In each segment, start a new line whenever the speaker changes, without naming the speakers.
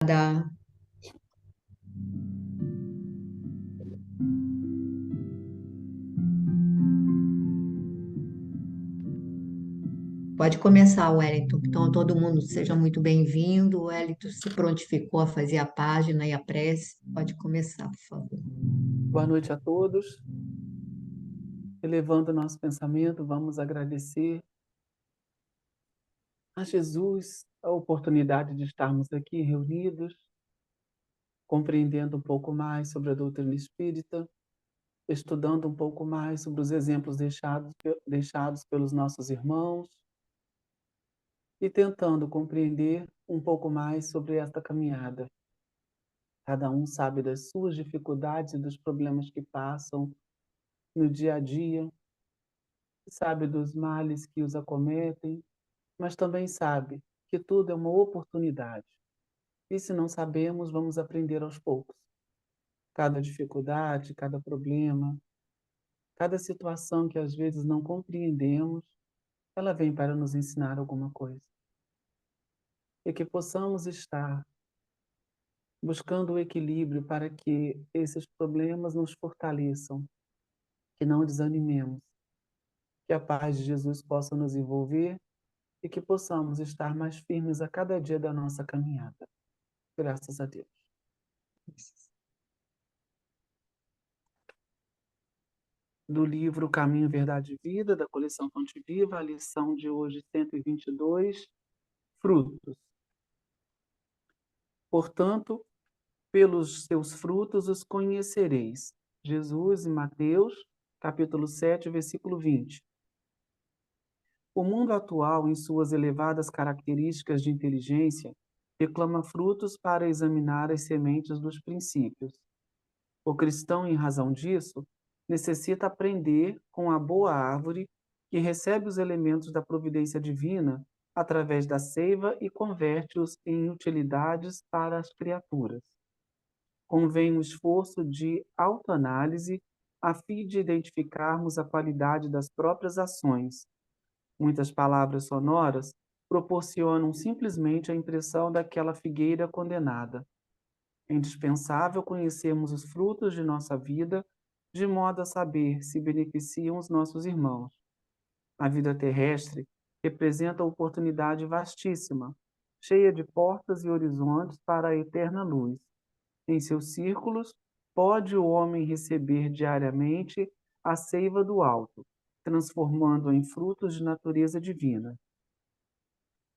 Da... Pode começar, Wellington. Então, todo mundo seja muito bem-vindo. O Wellington se prontificou a fazer a página e a prece. Pode começar, por favor.
Boa noite a todos. Elevando nosso pensamento, vamos agradecer a Jesus a oportunidade de estarmos aqui reunidos, compreendendo um pouco mais sobre a doutrina espírita, estudando um pouco mais sobre os exemplos deixados pelos nossos irmãos e tentando compreender um pouco mais sobre esta caminhada. Cada um sabe das suas dificuldades e dos problemas que passam no dia a dia, sabe dos males que os acometem, mas também sabe que tudo é uma oportunidade. E se não sabemos, vamos aprender aos poucos. Cada dificuldade, cada problema, cada situação que às vezes não compreendemos, ela vem para nos ensinar alguma coisa. E que possamos estar buscando o equilíbrio para que esses problemas nos fortaleçam, que não desanimemos, que a paz de Jesus possa nos envolver e que possamos estar mais firmes a cada dia da nossa caminhada. Graças a Deus. Do livro Caminho, Verdade e Vida, da coleção Fonte Viva, a lição de hoje 122, frutos. Portanto, pelos seus frutos os conhecereis. Jesus, em Mateus, capítulo 7, versículo 20. O mundo atual, em suas elevadas características de inteligência, reclama frutos para examinar as sementes dos princípios. O cristão, em razão disso, necessita aprender com a boa árvore que recebe os elementos da providência divina através da seiva e converte-os em utilidades para as criaturas. Convém um esforço de autoanálise a fim de identificarmos a qualidade das próprias ações. Muitas palavras sonoras proporcionam simplesmente a impressão daquela figueira condenada. É indispensável conhecermos os frutos de nossa vida, de modo a saber se beneficiam os nossos irmãos. A vida terrestre representa oportunidade vastíssima, cheia de portas e horizontes para a eterna luz. Em seus círculos, pode o homem receber diariamente a seiva do alto, transformando-a em frutos de natureza divina.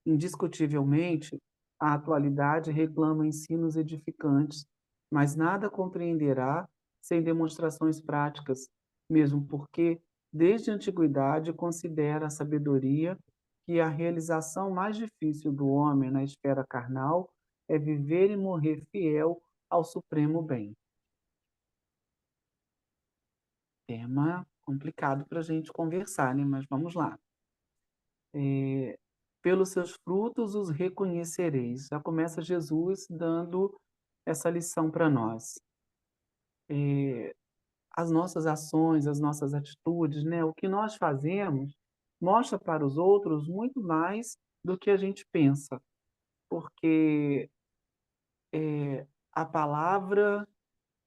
Indiscutivelmente, a atualidade reclama ensinos edificantes, mas nada compreenderá sem demonstrações práticas, mesmo porque, desde a antiguidade, considera a sabedoria que a realização mais difícil do homem na esfera carnal é viver e morrer fiel ao supremo bem. Tema complicado para a gente conversar, né? Mas vamos lá. Pelos seus frutos os reconhecereis. Já começa Jesus dando essa lição para nós. As nossas ações, as nossas atitudes, né? O que nós fazemos mostra para os outros muito mais do que a gente pensa, porque a palavra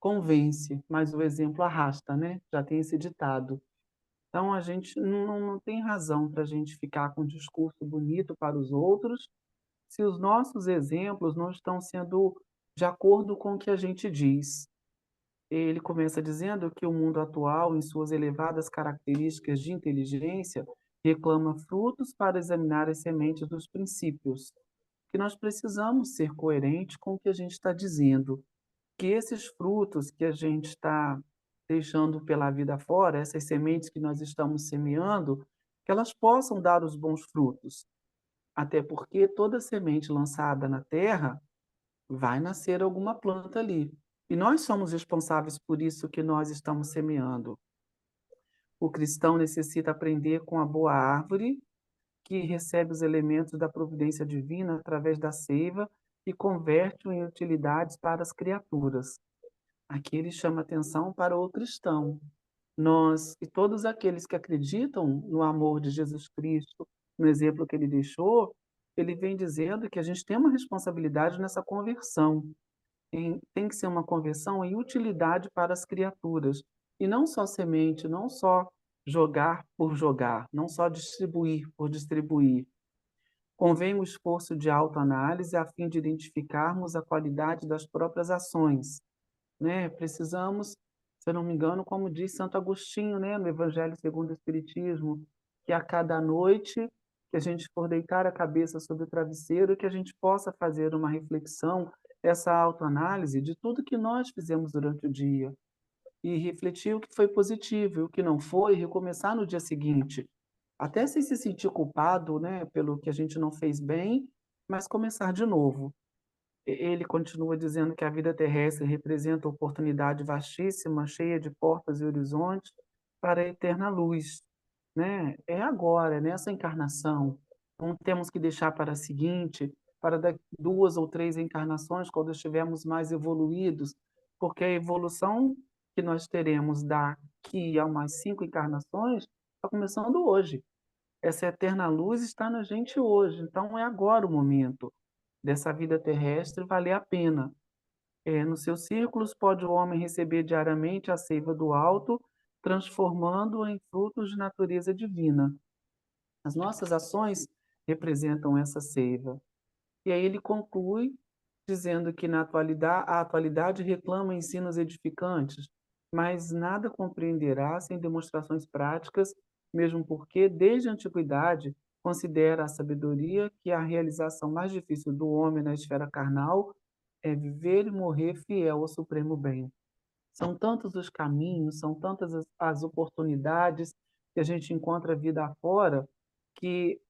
convence, mas o exemplo arrasta, né? Já tem esse ditado. Então, a gente não tem razão para a gente ficar com um discurso bonito para os outros se os nossos exemplos não estão sendo de acordo com o que a gente diz. Ele começa dizendo que o mundo atual, em suas elevadas características de inteligência, reclama frutos para examinar as sementes dos princípios. Que nós precisamos ser coerentes com o que a gente está dizendo. Que esses frutos que a gente está deixando pela vida fora, essas sementes que nós estamos semeando, que elas possam dar os bons frutos. Até porque toda semente lançada na terra vai nascer alguma planta ali. E nós somos responsáveis por isso que nós estamos semeando. O cristão necessita aprender com a boa árvore, que recebe os elementos da providência divina através da seiva e converte-o em utilidades para as criaturas. Aqui ele chama atenção para o cristão. Nós e todos aqueles que acreditam no amor de Jesus Cristo, no exemplo que ele deixou, ele vem dizendo que a gente tem uma responsabilidade nessa conversão. Tem que ser uma conversão em utilidade para as criaturas, e não só semente, não só jogar por jogar, não só distribuir por distribuir. Convém o esforço de autoanálise a fim de identificarmos a qualidade das próprias ações, né? Precisamos, se eu não me engano, como diz Santo Agostinho, né, no Evangelho segundo o Espiritismo, que a cada noite que a gente for deitar a cabeça sobre o travesseiro, que a gente possa fazer uma reflexão, essa autoanálise de tudo que nós fizemos durante o dia e refletir o que foi positivo e o que não foi, recomeçar no dia seguinte, até sem se sentir culpado, né, pelo que a gente não fez bem, mas começar de novo. Ele continua dizendo que a vida terrestre representa oportunidade vastíssima, cheia de portas e horizontes para a eterna luz, né? É agora, é nessa encarnação. Não temos que deixar para a seguinte, para daqui 2 ou 3 encarnações, quando estivermos mais evoluídos, porque a evolução que nós teremos daqui a umas 5 encarnações está começando hoje. Essa eterna luz está na gente hoje, então é agora o momento dessa vida terrestre valer a pena. Nos seus círculos pode o homem receber diariamente a seiva do alto, transformando-o em frutos de natureza divina. As nossas ações representam essa seiva. E aí ele conclui dizendo que a atualidade reclama ensinos edificantes, mas nada compreenderá sem demonstrações práticas, mesmo porque, desde a antiguidade, considera a sabedoria que a realização mais difícil do homem na esfera carnal é viver e morrer fiel ao supremo bem. São tantos os caminhos, são tantas as oportunidades que a gente encontra vida afora, que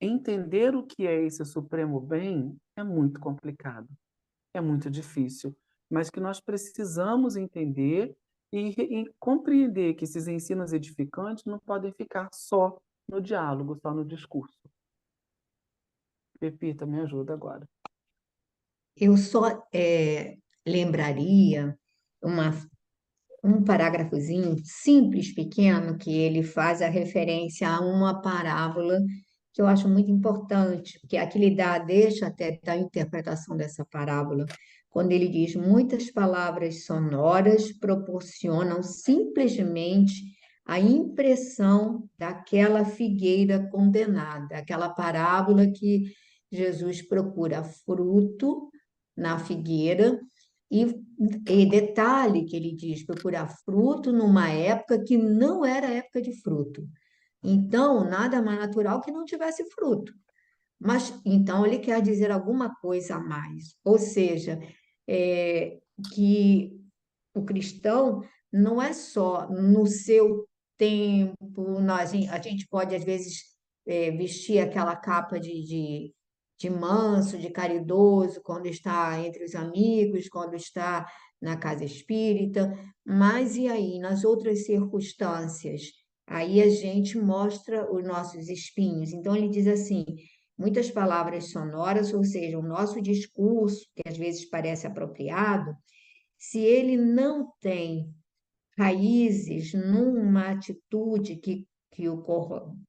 entender o que é esse supremo bem é muito complicado, é muito difícil, mas que nós precisamos entender e compreender que esses ensinos edificantes não podem ficar só no diálogo, só no discurso. Pepita, me ajuda agora.
Eu só lembraria uma um parágrafozinho simples, pequeno, que ele faz a referência a uma parábola que eu acho muito importante, porque aqui ele deixa até da interpretação dessa parábola, quando ele diz: muitas palavras sonoras proporcionam simplesmente a impressão daquela figueira condenada, aquela parábola que Jesus procura fruto na figueira e, e detalhe que ele diz, procurar fruto numa época que não era época de fruto. Então, nada mais natural que não tivesse fruto. Mas então ele quer dizer alguma coisa a mais. Ou seja, é, que o cristão não é só no seu tempo, a gente pode, às vezes, vestir aquela capa de manso, de caridoso, quando está entre os amigos, quando está na casa espírita, mas e aí, nas outras circunstâncias? Aí a gente mostra os nossos espinhos. Então, ele diz assim: muitas palavras sonoras, ou seja, o nosso discurso, que às vezes parece apropriado, se ele não tem raízes numa atitude que o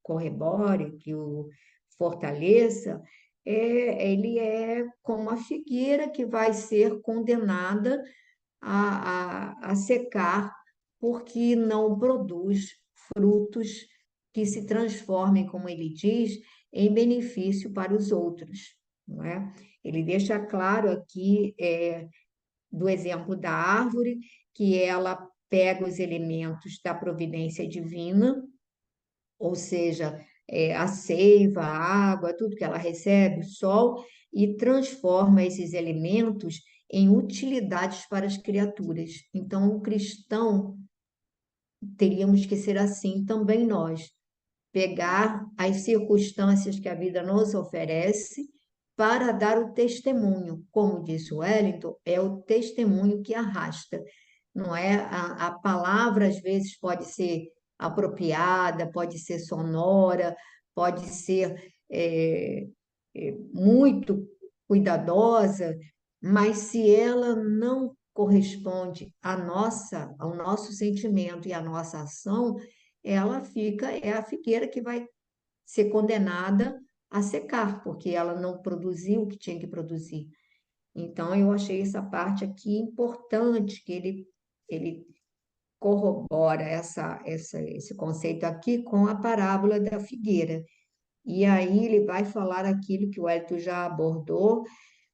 corrobore, que o fortaleça, ele é como a figueira que vai ser condenada a secar, porque não produz frutos que se transformem, como ele diz, em benefício para os outros, não é? Ele deixa claro aqui do exemplo da árvore, que ela pega os elementos da providência divina, ou seja, a seiva, a água, tudo que ela recebe, o sol, e transforma esses elementos em utilidades para as criaturas. Então, o cristão, teríamos que ser assim também nós, pegar as circunstâncias que a vida nos oferece para dar o testemunho. Como disse o Wellington, é o testemunho que arrasta, não é? A palavra, às vezes, pode ser apropriada, pode ser sonora, pode ser muito cuidadosa, mas se ela não corresponde ao nosso sentimento e à nossa ação, ela fica, é a figueira que vai ser condenada a secar, porque ela não produziu o que tinha que produzir. Então, eu achei essa parte aqui importante, que ele corrobora esse conceito aqui com a parábola da figueira. E aí ele vai falar aquilo que o Hélio já abordou,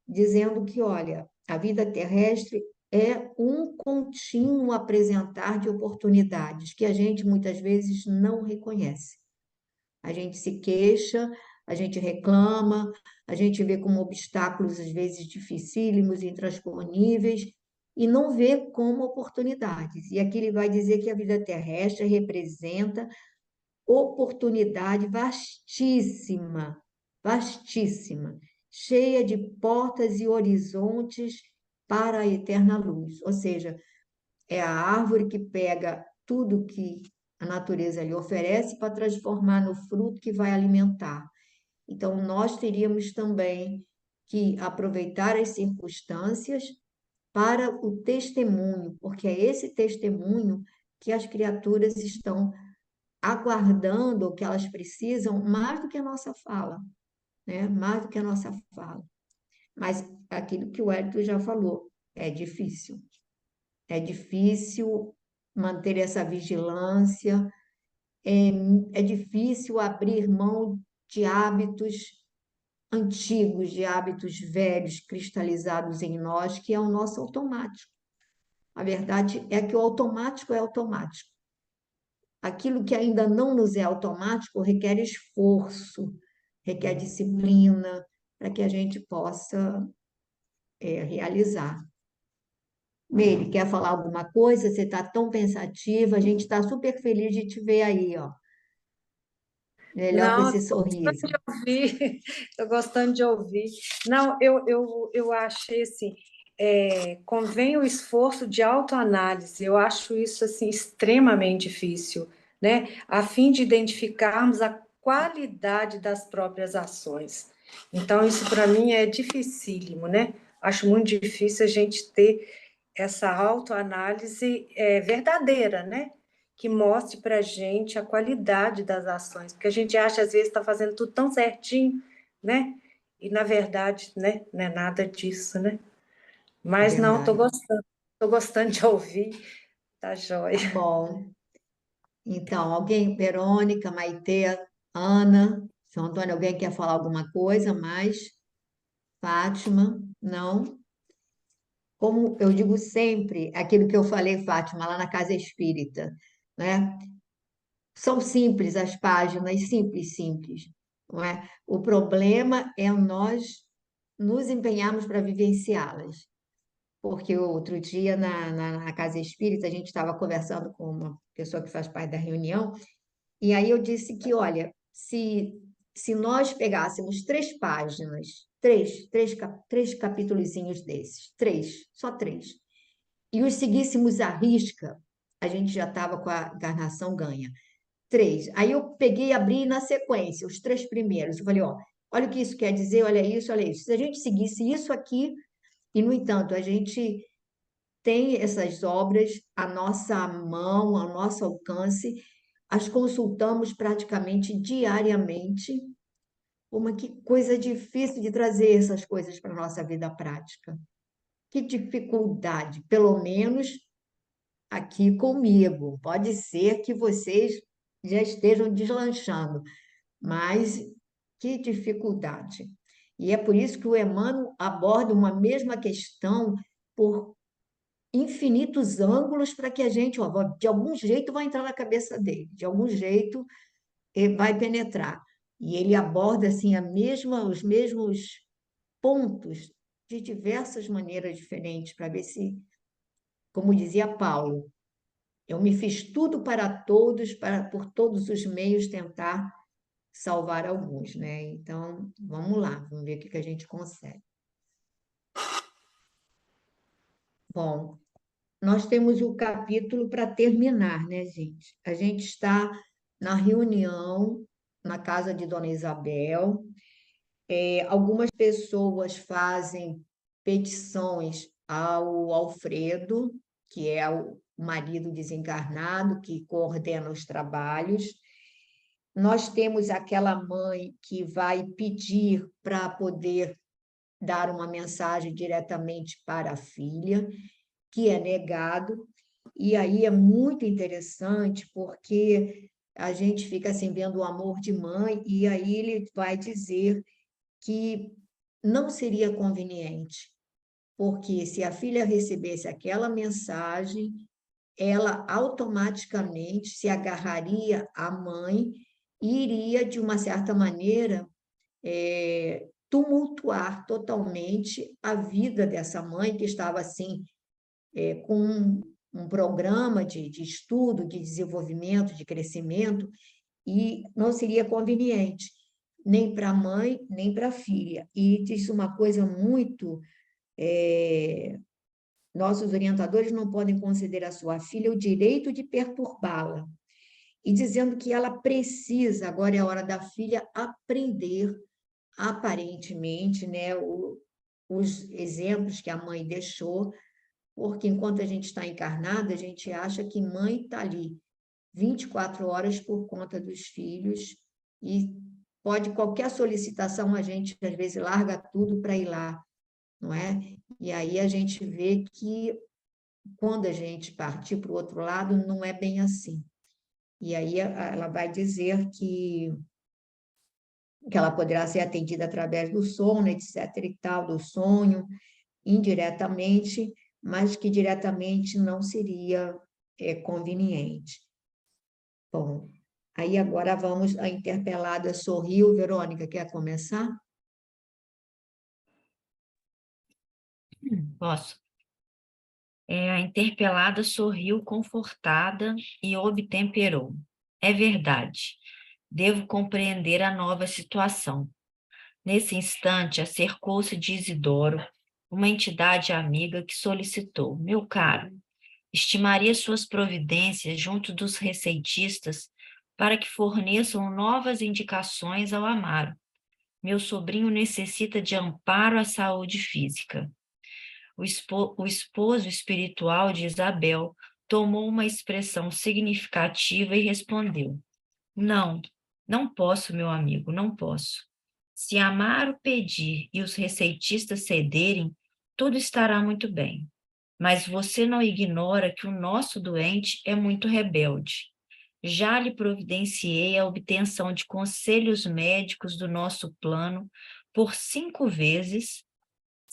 dizendo que, olha, a vida terrestre é um contínuo apresentar de oportunidades que a gente muitas vezes não reconhece. A gente se queixa, a gente reclama, a gente vê como obstáculos, às vezes, dificílimos, intransponíveis, e não vê como oportunidades. E aqui ele vai dizer que a vida terrestre representa oportunidade vastíssima, vastíssima, cheia de portas e horizontes para a eterna luz. Ou seja, é a árvore que pega tudo que a natureza lhe oferece para transformar no fruto que vai alimentar. Então, nós teríamos também que aproveitar as circunstâncias para o testemunho, porque é esse testemunho que as criaturas estão aguardando, ou que elas precisam, mais do que a nossa fala, né? Mais do que a nossa fala. Mas aquilo que o Hélio já falou, é difícil. É difícil manter essa vigilância, é, é difícil abrir mão de hábitos antigos, de hábitos velhos, cristalizados em nós, que é o nosso automático. A verdade é que o automático é automático. Aquilo que ainda não nos é automático requer esforço, requer disciplina, para que a gente possa realizar. Meire, quer falar alguma coisa? Você está tão pensativa, a gente está super feliz de te ver aí, ó. Melhor com
Não,
esse
estou gostando
sorriso.
de ouvir, estou gostando de ouvir. Não, eu achei assim, convém o esforço de autoanálise, eu acho isso assim extremamente difícil, né? A fim de identificarmos a qualidade das próprias ações. Então, isso para mim é dificílimo, né? Acho muito difícil a gente ter essa autoanálise verdadeira, né? Que mostre para a gente a qualidade das ações, porque a gente acha, às vezes, está fazendo tudo tão certinho, né? E, na verdade, né, não é nada disso, né?
É
Mas não,
verdade.
estou gostando de ouvir, tá joia.
Tá bom. Então, alguém, Verônica, Maitê, Ana, São Antônio, alguém quer falar alguma coisa mais? Fátima, não? Como eu digo sempre, aquilo que eu falei, Fátima, lá na Casa Espírita, né? São simples as páginas, simples, simples, não é? O problema é nós nos empenharmos para vivenciá-las. Porque outro dia, na Casa Espírita, a gente estava conversando com uma pessoa que faz parte da reunião, e aí eu disse que, olha, se nós pegássemos 3 páginas, três capítulozinhos desses, só 3, e os seguíssemos à risca, a gente já estava com a encarnação ganha. 3. Aí eu peguei e abri na sequência, os 3 primeiros. Eu falei, ó, olha o que isso quer dizer, olha isso, olha isso. Se a gente seguisse isso aqui, e, no entanto, a gente tem essas obras à nossa mão, ao nosso alcance, as consultamos praticamente diariamente. Uma que coisa difícil de trazer essas coisas para a nossa vida prática. Que dificuldade, pelo menos aqui comigo. Pode ser que vocês já estejam deslanchando, mas que dificuldade. E é por isso que o Emmanuel aborda uma mesma questão por infinitos ângulos para que a gente, ó, de algum jeito, vai entrar na cabeça dele, de algum jeito vai penetrar. E ele aborda assim os mesmos pontos de diversas maneiras diferentes para ver se, como dizia Paulo, eu me fiz tudo para todos, para por todos os meios tentar salvar alguns, né? Então, vamos lá, vamos ver o que que a gente consegue. Bom, nós temos o capítulo para terminar, né, gente? A gente está na reunião na casa de Dona Isabel. Algumas pessoas fazem petições ao Alfredo, que é o marido desencarnado, que coordena os trabalhos. nós temos aquela mãe que vai pedir para poder dar uma mensagem diretamente para a filha, que é negado, e aí é muito interessante, porque a gente fica assim, vendo o amor de mãe, e aí ele vai dizer que não seria conveniente, porque se a filha recebesse aquela mensagem, ela automaticamente se agarraria à mãe e iria, de uma certa maneira, tumultuar totalmente a vida dessa mãe, que estava assim, com um programa de estudo, de desenvolvimento, de crescimento, e não seria conveniente, nem para a mãe, nem para a filha. E diz uma coisa muito. Nossos orientadores não podem conceder à sua filha o direito de perturbá-la, e dizendo que ela precisa, agora é a hora da filha aprender, aparentemente, né, os exemplos que a mãe deixou, porque enquanto a gente está encarnada, a gente acha que mãe está ali 24 horas por conta dos filhos, e pode qualquer solicitação, a gente às vezes larga tudo para ir lá, não é? E aí a gente vê que quando a gente partir para o outro lado, não é bem assim. E aí ela vai dizer que ela poderá ser atendida através do sono, etc. e tal, do sonho, indiretamente, mas que diretamente não seria conveniente. Bom, aí agora vamos, a interpelada sorriu. Verônica, quer começar?
Posso. A interpelada sorriu confortada e obtemperou. É verdade. Devo compreender a nova situação. Nesse instante, acercou-se de Isidoro, uma entidade amiga que solicitou: meu caro, estimaria suas providências junto dos receitistas para que forneçam novas indicações ao Amaro. Meu sobrinho necessita de amparo à saúde física. O esposo espiritual de Isabel tomou uma expressão significativa e respondeu: não, não posso, meu amigo, não posso. Se Amaro pedir e os receitistas cederem, tudo estará muito bem. Mas você não ignora que o nosso doente é muito rebelde. Já lhe providenciei a obtenção de conselhos médicos do nosso plano por 5 vezes,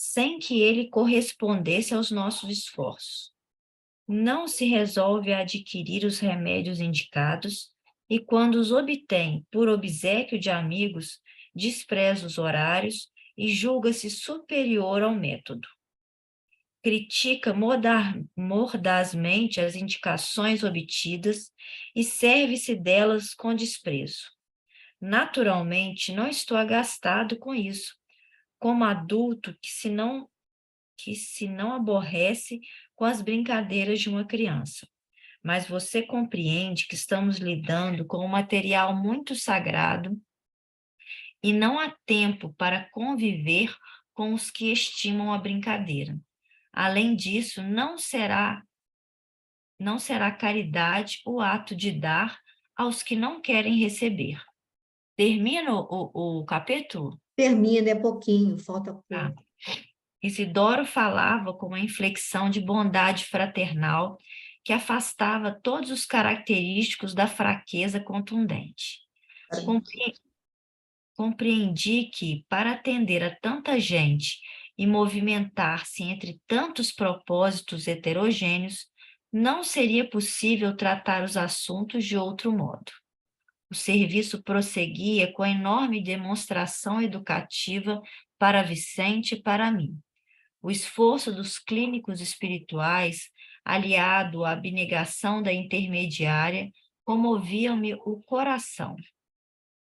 sem que ele correspondesse aos nossos esforços. Não se resolve a adquirir os remédios indicados e, quando os obtém por obséquio de amigos, despreza os horários e julga-se superior ao método. Critica mordazmente as indicações obtidas e serve-se delas com desprezo. Naturalmente, não estou agastado com isso, como adulto que se não aborrece com as brincadeiras de uma criança. Mas você compreende que estamos lidando com um material muito sagrado e não há tempo para conviver com os que estimam a brincadeira. Além disso, não será caridade o ato de dar aos que não querem receber. Termina o capítulo?
Termina, é pouquinho, falta pouco.
Ah. Isidoro falava com uma inflexão de bondade fraternal que afastava todos os característicos da fraqueza contundente. Compreendi que, para atender a tanta gente e movimentar-se entre tantos propósitos heterogêneos, não seria possível tratar os assuntos de outro modo. O serviço prosseguia com enorme demonstração educativa para Vicente e para mim. O esforço dos clínicos espirituais, aliado à abnegação da intermediária, comoviam-me o coração.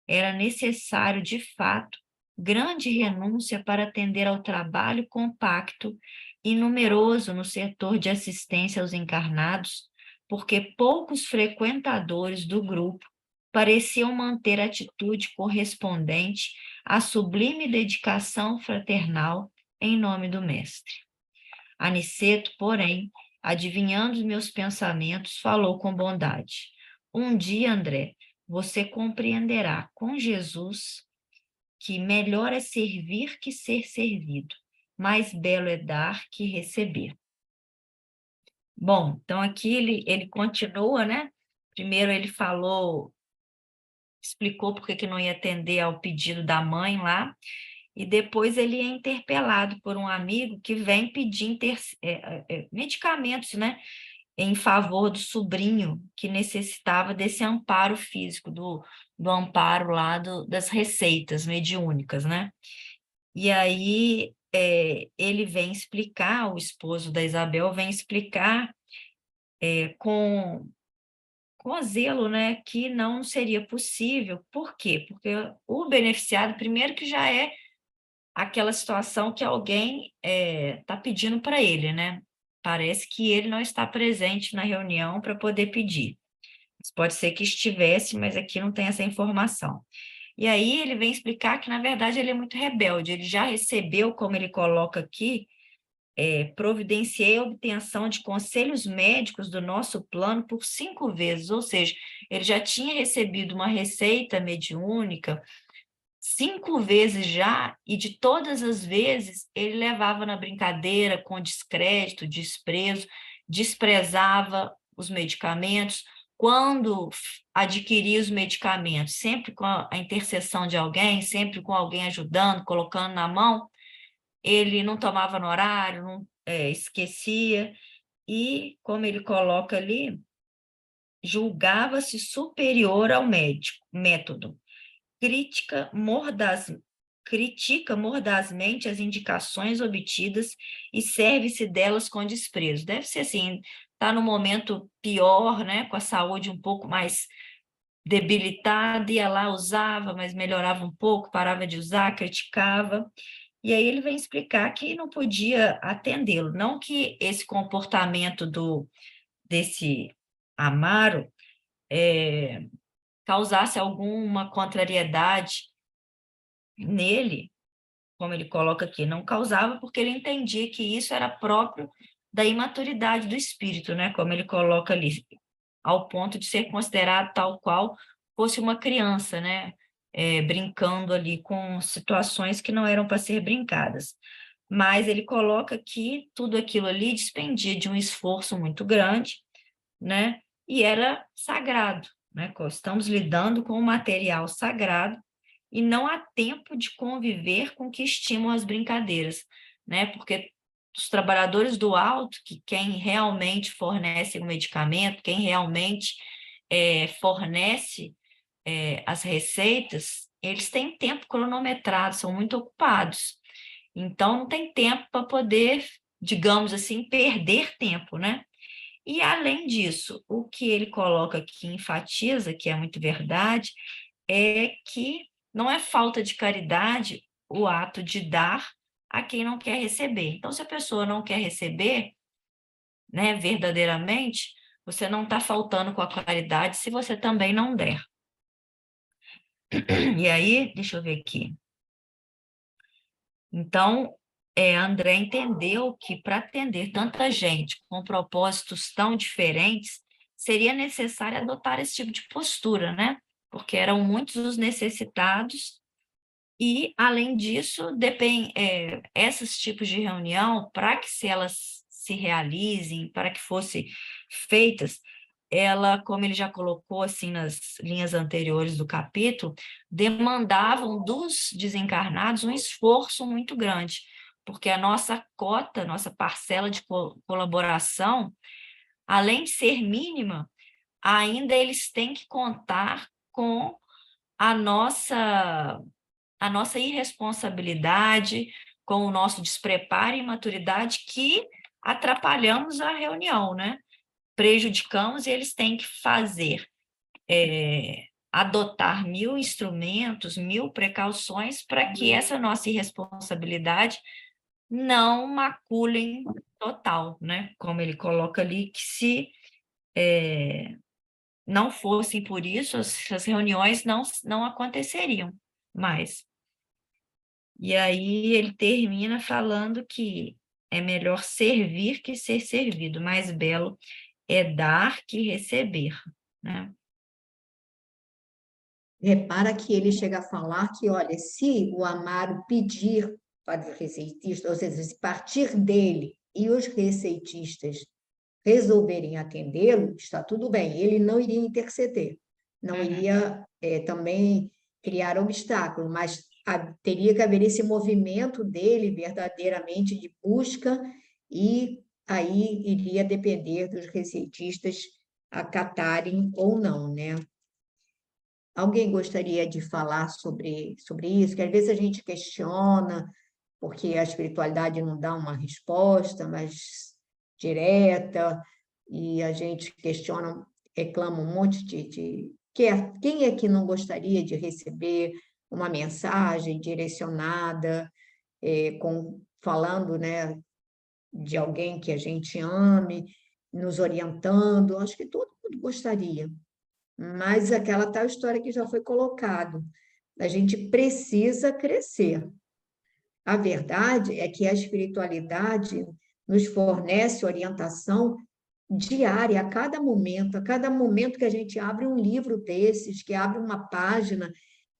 Era necessário, de fato, grande renúncia para atender ao trabalho compacto e numeroso no setor de assistência aos encarnados, porque poucos frequentadores do grupo pareciam manter atitude correspondente à sublime dedicação fraternal em nome do Mestre. Aniceto, porém, adivinhando os meus pensamentos, falou com bondade: um dia, André, você compreenderá com Jesus que melhor é servir que ser servido, mais belo é dar que receber. Bom, então aqui ele continua, né? Primeiro ele explicou por que não ia atender ao pedido da mãe lá, e depois ele é interpelado por um amigo que vem pedir medicamentos, né, em favor do sobrinho que necessitava desse amparo físico, do amparo lá das receitas mediúnicas, né? E aí ele vem explicar, o esposo da Isabel vem explicar com zelo, né, que não seria possível. Por quê? Porque o beneficiado, primeiro que já é aquela situação que alguém está pedindo para ele, né? Parece que ele não está presente na reunião para poder pedir. Mas pode ser que estivesse, mas aqui não tem essa informação. E aí ele vem explicar que, na verdade, ele é muito rebelde. Ele já recebeu, como ele coloca aqui, providenciei a obtenção de conselhos médicos do nosso plano por 5 vezes, ou seja, ele já tinha recebido uma receita mediúnica 5 vezes já, e de todas as vezes ele levava na brincadeira, com descrédito, desprezo, desprezava os medicamentos. Quando adquiria os medicamentos, sempre com a intercessão de alguém, sempre com alguém ajudando, colocando na mão, ele não tomava no horário, não, esquecia, e, como ele coloca ali, julgava-se superior ao método. Critica mordazmente as indicações obtidas e serve-se delas com desprezo. Deve ser assim, está no momento pior, né, com a saúde um pouco mais debilitada, ia lá, usava, mas melhorava um pouco, parava de usar, criticava. E aí ele vem explicar que não podia atendê-lo. Não que esse comportamento desse Amaro causasse alguma contrariedade nele, como ele coloca aqui, não causava, porque ele entendia que isso era próprio da imaturidade do espírito, né? Como ele coloca ali, ao ponto de ser considerado tal qual fosse uma criança, né? Brincando ali com situações que não eram para ser brincadas. Mas ele coloca que tudo aquilo ali despendia de um esforço muito grande, né? E era sagrado, né? Estamos lidando com um material sagrado e não há tempo de conviver com que estimam as brincadeiras, né? Porque os trabalhadores do alto, que quem realmente fornece o medicamento, quem realmente fornece as receitas, eles têm tempo cronometrado, são muito ocupados. Então, não tem tempo para poder, digamos assim, perder tempo, né? E, além disso, o que ele coloca aqui, enfatiza, que é muito verdade, é que não é falta de caridade o ato de dar a quem não quer receber. Então, se a pessoa não quer receber, né, verdadeiramente, você não está faltando com a caridade se você também não der. E aí, deixa eu ver aqui. Então, André entendeu que para atender tanta gente com propósitos tão diferentes, seria necessário adotar esse tipo de postura, né? Porque eram muitos os necessitados e, além disso, esses tipos de reunião, para que elas se realizem, para que fossem feitas, ela, como ele já colocou assim nas linhas anteriores do capítulo, demandavam dos desencarnados um esforço muito grande, porque a nossa cota, nossa parcela de colaboração, além de ser mínima, ainda eles têm que contar com a nossa irresponsabilidade, com o nosso despreparo e imaturidade que atrapalhamos a reunião, né? Prejudicamos e eles têm que adotar 1000 instrumentos, 1000 precauções para que essa nossa irresponsabilidade não maculem total, né? Como ele coloca ali, que se não fossem por isso, as reuniões não aconteceriam mais. E aí ele termina falando que é melhor servir que ser servido, mais belo é dar que receber, né?
repara que ele chega a falar que, olha, se o Amaro pedir para os receitistas, ou seja, se partir dele e os receitistas resolverem atendê-lo, está tudo bem, ele não iria interceder, não iria também criar obstáculo, mas teria que haver esse movimento dele verdadeiramente de busca, e aí iria depender dos receitistas acatarem ou não, né? Alguém gostaria de falar sobre isso? Que às vezes a gente questiona, porque a espiritualidade não dá uma resposta mais direta, e a gente questiona, reclama um monte quem é que não gostaria de receber uma mensagem direcionada, falando, né, de alguém que a gente ame, nos orientando? Acho que todo mundo gostaria. Mas aquela tal história que já foi colocado, a gente precisa crescer. A verdade é que a espiritualidade nos fornece orientação diária, a cada momento que a gente abre um livro desses, que abre uma página,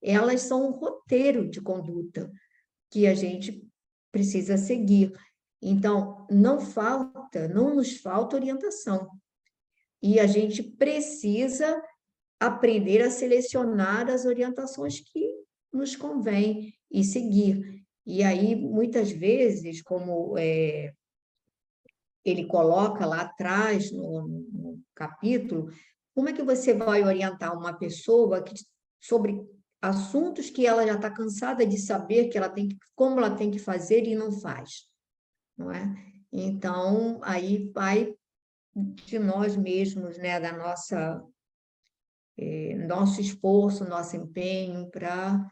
elas são um roteiro de conduta que a gente precisa seguir. Então, não nos falta orientação. E a gente precisa aprender a selecionar as orientações que nos convém e seguir. E aí, muitas vezes, como ele coloca lá atrás, no capítulo, como é que você vai orientar uma pessoa sobre assuntos que ela já está cansada de saber como ela tem que fazer e não faz, não é? Então, aí vai de nós mesmos, né, da nosso esforço, nosso empenho para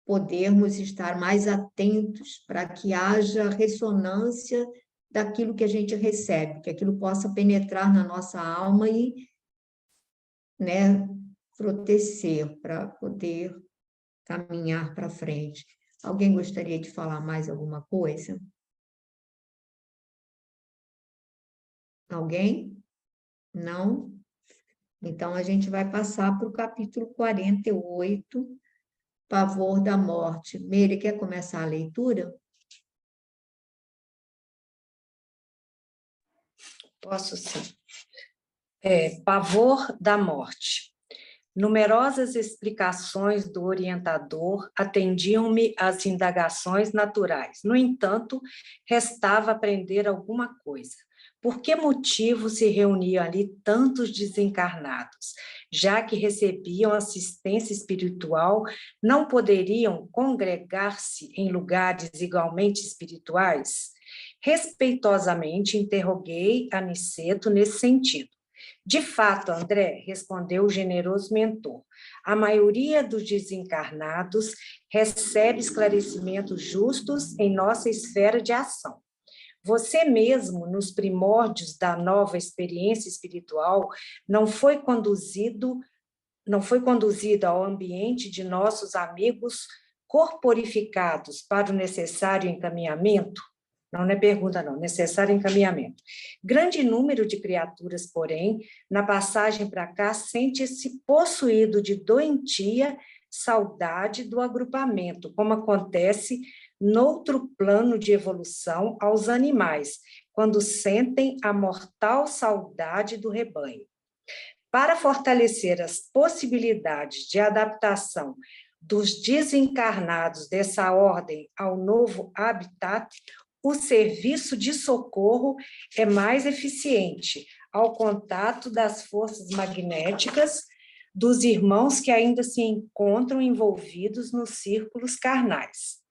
podermos estar mais atentos para que haja ressonância daquilo que a gente recebe, que aquilo possa penetrar na nossa alma e, né, proteger para poder caminhar para frente. Alguém gostaria de falar mais alguma coisa? Alguém? Não? Então, a gente vai passar para o capítulo 48, Pavor da Morte. Meire, quer começar a leitura?
Posso sim. Pavor da morte. Numerosas explicações do orientador atendiam-me às indagações naturais. No entanto, restava aprender alguma coisa. Por que motivo se reuniam ali tantos desencarnados? Já que recebiam assistência espiritual, não poderiam congregar-se em lugares igualmente espirituais? Respeitosamente interroguei Aniceto nesse sentido. De fato, André, respondeu o generoso mentor, a maioria dos desencarnados recebe esclarecimentos justos em nossa esfera de ação. Você mesmo, nos primórdios da nova experiência espiritual, não foi conduzido ao ambiente de nossos amigos corporificados para o necessário encaminhamento? Não é pergunta, não, necessário encaminhamento. Grande número de criaturas, porém, na passagem para cá, sente-se possuído de doentia saudade do agrupamento, como acontece noutro plano de evolução aos animais, quando sentem a mortal saudade do rebanho. Para fortalecer as possibilidades de adaptação dos desencarnados dessa ordem ao novo habitat, o serviço de socorro é mais eficiente ao contato das forças magnéticas dos irmãos que ainda se encontram envolvidos nos círculos carnais.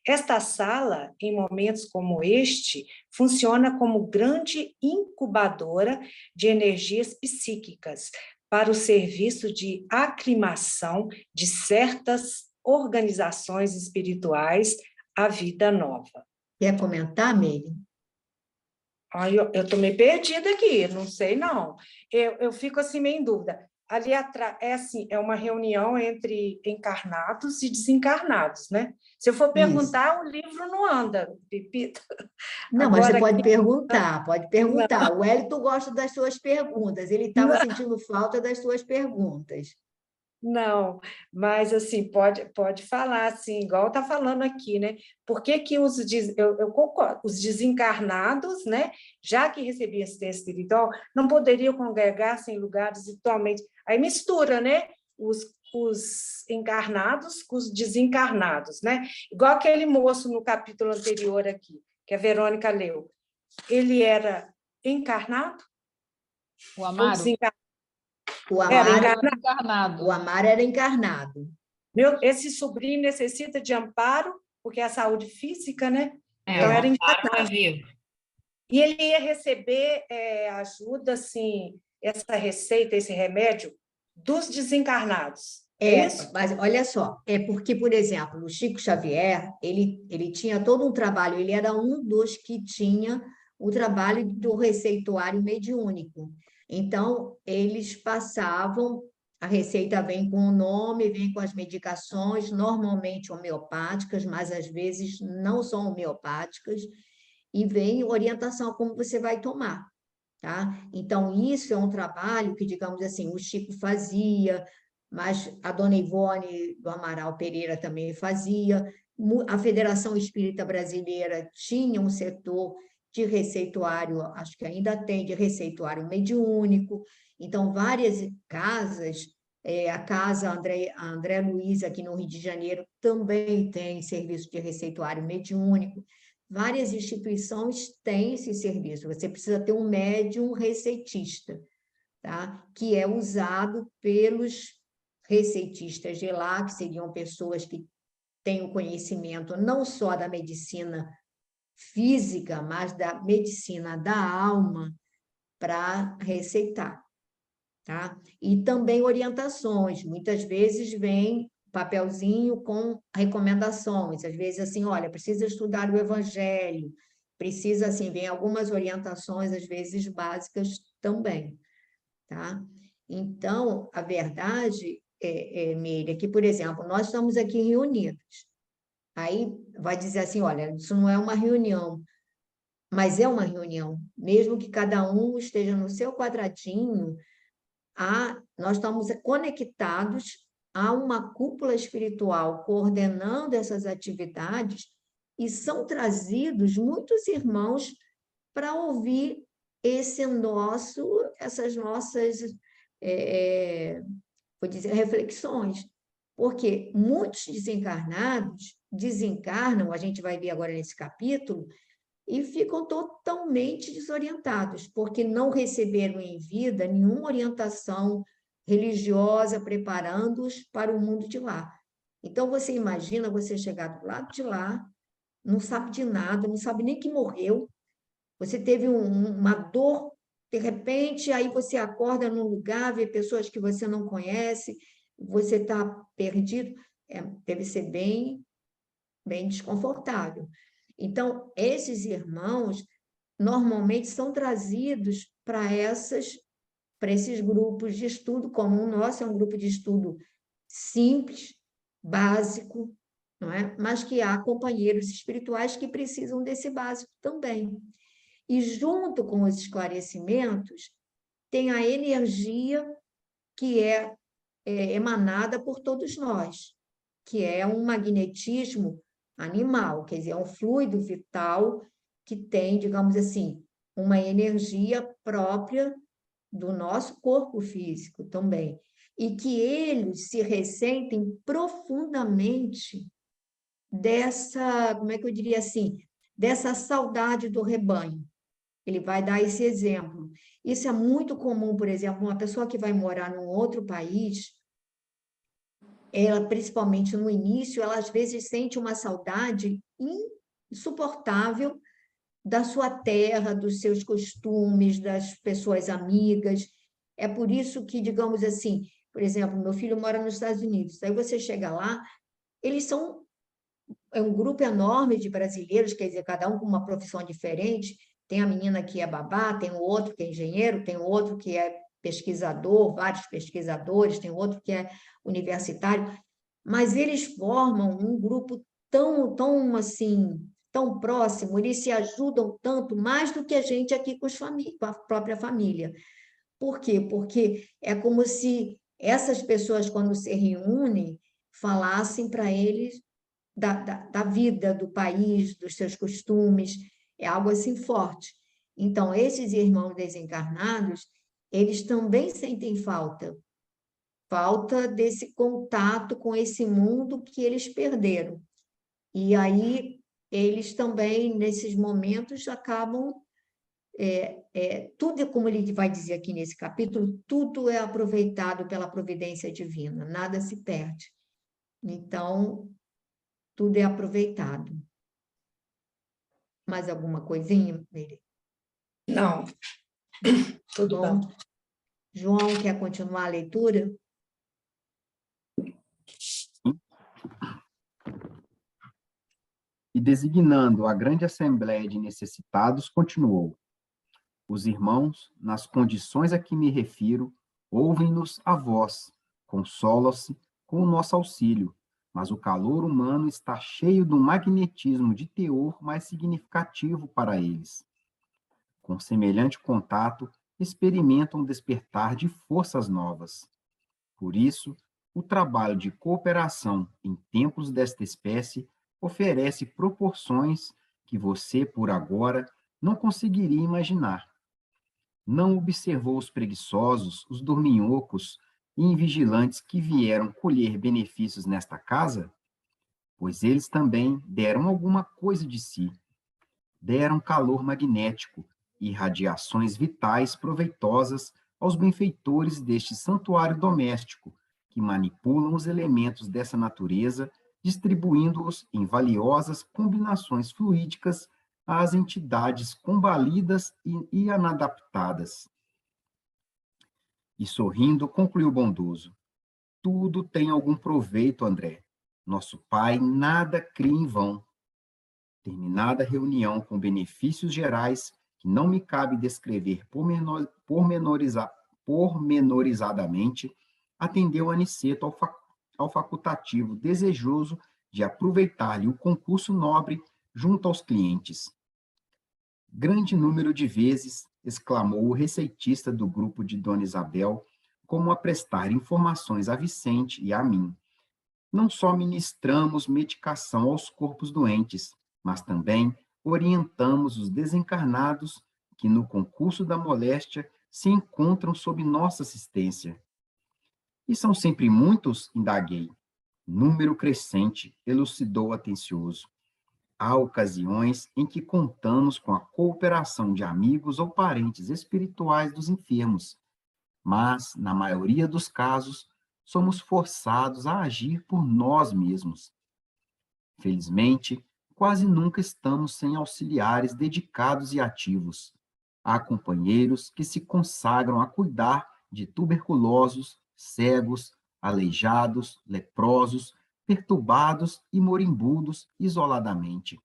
Esta sala, em momentos como este, funciona como grande incubadora de energias psíquicas para o serviço de aclimação de certas organizações espirituais à vida nova.
Quer comentar, Meire?
Eu estou meio perdida aqui, não sei não. Eu fico assim meio em dúvida. Ali atrás, é uma reunião entre encarnados e desencarnados, né? Se eu for perguntar, o livro não anda, Pepita.
Não, mas você pode
aqui...
perguntar, pode perguntar.
Não.
O Wellington gosta das suas perguntas, ele estava sentindo falta das suas perguntas.
Não, mas assim, pode falar assim, igual está falando aqui, né? Por que que eu concordo, os desencarnados, né, já que recebiam assistência espiritual, não poderiam congregar-se em lugares ritualmente. Aí mistura, né? Os encarnados com os desencarnados, né? Igual aquele moço no capítulo anterior aqui, que a Verônica leu. Ele era encarnado
O
ou
Amaro
desencarnado?
O
Era
Amaro,
era
encarnado.
o
encarnado.
Amaro era encarnado.
Esse sobrinho necessita de amparo, porque é a saúde física, né? Então,
O
era
Amparo é
encarnado.
vivo.
E ele ia receber ajuda, assim, essa receita, esse remédio, dos desencarnados. É isso?
Mas olha só, é porque, por exemplo, o Chico Xavier, ele tinha todo um trabalho, ele era um dos que tinha o trabalho do receituário mediúnico. Então, eles passavam, a receita vem com o nome, vem com as medicações, normalmente homeopáticas, mas às vezes não são homeopáticas, e vem orientação a como você vai tomar. Tá? Então, isso é um trabalho que, digamos assim, o Chico fazia, mas a dona Ivone do Amaral Pereira também fazia. A Federação Espírita Brasileira tinha um setor de receituário, acho que ainda tem, de receituário mediúnico. Então, várias casas, a Casa André Luiz, aqui no Rio de Janeiro, também tem serviço de receituário mediúnico. Várias instituições têm esse serviço. Você precisa ter um médium receitista, tá? Que é usado pelos receitistas de lá, que seriam pessoas que têm o conhecimento não só da medicina física, mas da medicina da alma para receitar, tá? E também orientações. Muitas vezes vem papelzinho com recomendações. Às vezes, assim, olha, precisa estudar o Evangelho, precisa, assim, vem algumas orientações, às vezes básicas também, tá? Então, a verdade, Meire, é que, por exemplo, nós estamos aqui reunidos. Aí vai dizer assim, olha, isso não é uma reunião, mas é uma reunião. Mesmo que cada um esteja no seu quadradinho, nós estamos conectados a uma cúpula espiritual coordenando essas atividades e são trazidos muitos irmãos para ouvir essas nossas, vou dizer, reflexões. Porque muitos desencarnados desencarnam, a gente vai ver agora nesse capítulo, e ficam totalmente desorientados, porque não receberam em vida nenhuma orientação religiosa preparando-os para o mundo de lá. Então, você imagina você chegar do lado de lá, não sabe de nada, não sabe nem que morreu, você teve uma dor, de repente, aí você acorda num lugar, vê pessoas que você não conhece, você está perdido, deve ser bem desconfortável. Então, esses irmãos normalmente são trazidos para esses grupos de estudo, como o nosso é um grupo de estudo simples, básico, não é? Mas que há companheiros espirituais que precisam desse básico também. E junto com os esclarecimentos, tem a energia que é emanada por todos nós, que é um magnetismo animal, quer dizer, é um fluido vital que tem, digamos assim, uma energia própria do nosso corpo físico também, e que eles se ressentem profundamente dessa, como é que eu diria assim, dessa saudade do rebanho. Ele vai dar esse exemplo. Isso é muito comum, por exemplo, uma pessoa que vai morar num outro país, ela, principalmente no início, ela às vezes sente uma saudade insuportável da sua terra, dos seus costumes, das pessoas amigas. É por isso que, digamos assim, por exemplo, meu filho mora nos Estados Unidos. Aí você chega lá, eles são um grupo enorme de brasileiros, quer dizer, cada um com uma profissão diferente. Tem a menina que é babá, tem o outro que é engenheiro, tem o outro que é pesquisador, vários pesquisadores, tem outro que é universitário, mas eles formam um grupo tão assim, tão próximo, eles se ajudam tanto, mais do que a gente aqui com a própria família. Por quê? Porque é como se essas pessoas, quando se reúnem, falassem para eles da vida, do país, dos seus costumes, é algo assim forte. Então, esses irmãos desencarnados, eles também sentem falta desse contato com esse mundo que eles perderam. E aí, eles também, nesses momentos, acabam. Tudo, como ele vai dizer aqui nesse capítulo, tudo é aproveitado pela providência divina, nada se perde. Então, tudo é aproveitado. Mais alguma coisinha, Meire?
Não, tudo
Bom,
bem.
João, quer continuar a leitura?
E designando a grande assembleia de necessitados, continuou: os irmãos, nas condições a que me refiro, ouvem-nos a voz, consolam-se com o nosso auxílio, mas o calor humano está cheio de um magnetismo de teor mais significativo para eles. Com semelhante contato, experimentam um despertar de forças novas. Por isso, o trabalho de cooperação em tempos desta espécie oferece proporções que você, por agora, não conseguiria imaginar. Não observou os preguiçosos, os dorminhocos e invigilantes que vieram colher benefícios nesta casa? Pois eles também deram alguma coisa de si, deram calor magnético e radiações vitais proveitosas aos benfeitores deste santuário doméstico, que manipulam os elementos dessa natureza, distribuindo-os em valiosas combinações fluídicas às entidades combalidas e inadaptadas. E sorrindo, concluiu bondoso: tudo tem algum proveito, André. Nosso pai nada cria em vão. Terminada a reunião com benefícios gerais, que não me cabe descrever pormenorizadamente, atendeu Aniceto ao facultativo, desejoso de aproveitar-lhe o concurso nobre junto aos clientes. Grande número de vezes, exclamou o receitista do grupo de Dona Isabel, como a prestar informações a Vicente e a mim. Não só ministramos medicação aos corpos doentes, mas também orientamos os desencarnados que, no concurso da moléstia, se encontram sob nossa assistência. E são sempre muitos? Indaguei. Número crescente, elucidou atencioso. Há ocasiões em que contamos com a cooperação de amigos ou parentes espirituais dos enfermos, mas, na maioria dos casos, somos forçados a agir por nós mesmos. Felizmente, quase nunca estamos sem auxiliares dedicados e ativos. Há companheiros que se consagram a cuidar de tuberculosos, cegos, aleijados, leprosos, perturbados e moribundos isoladamente.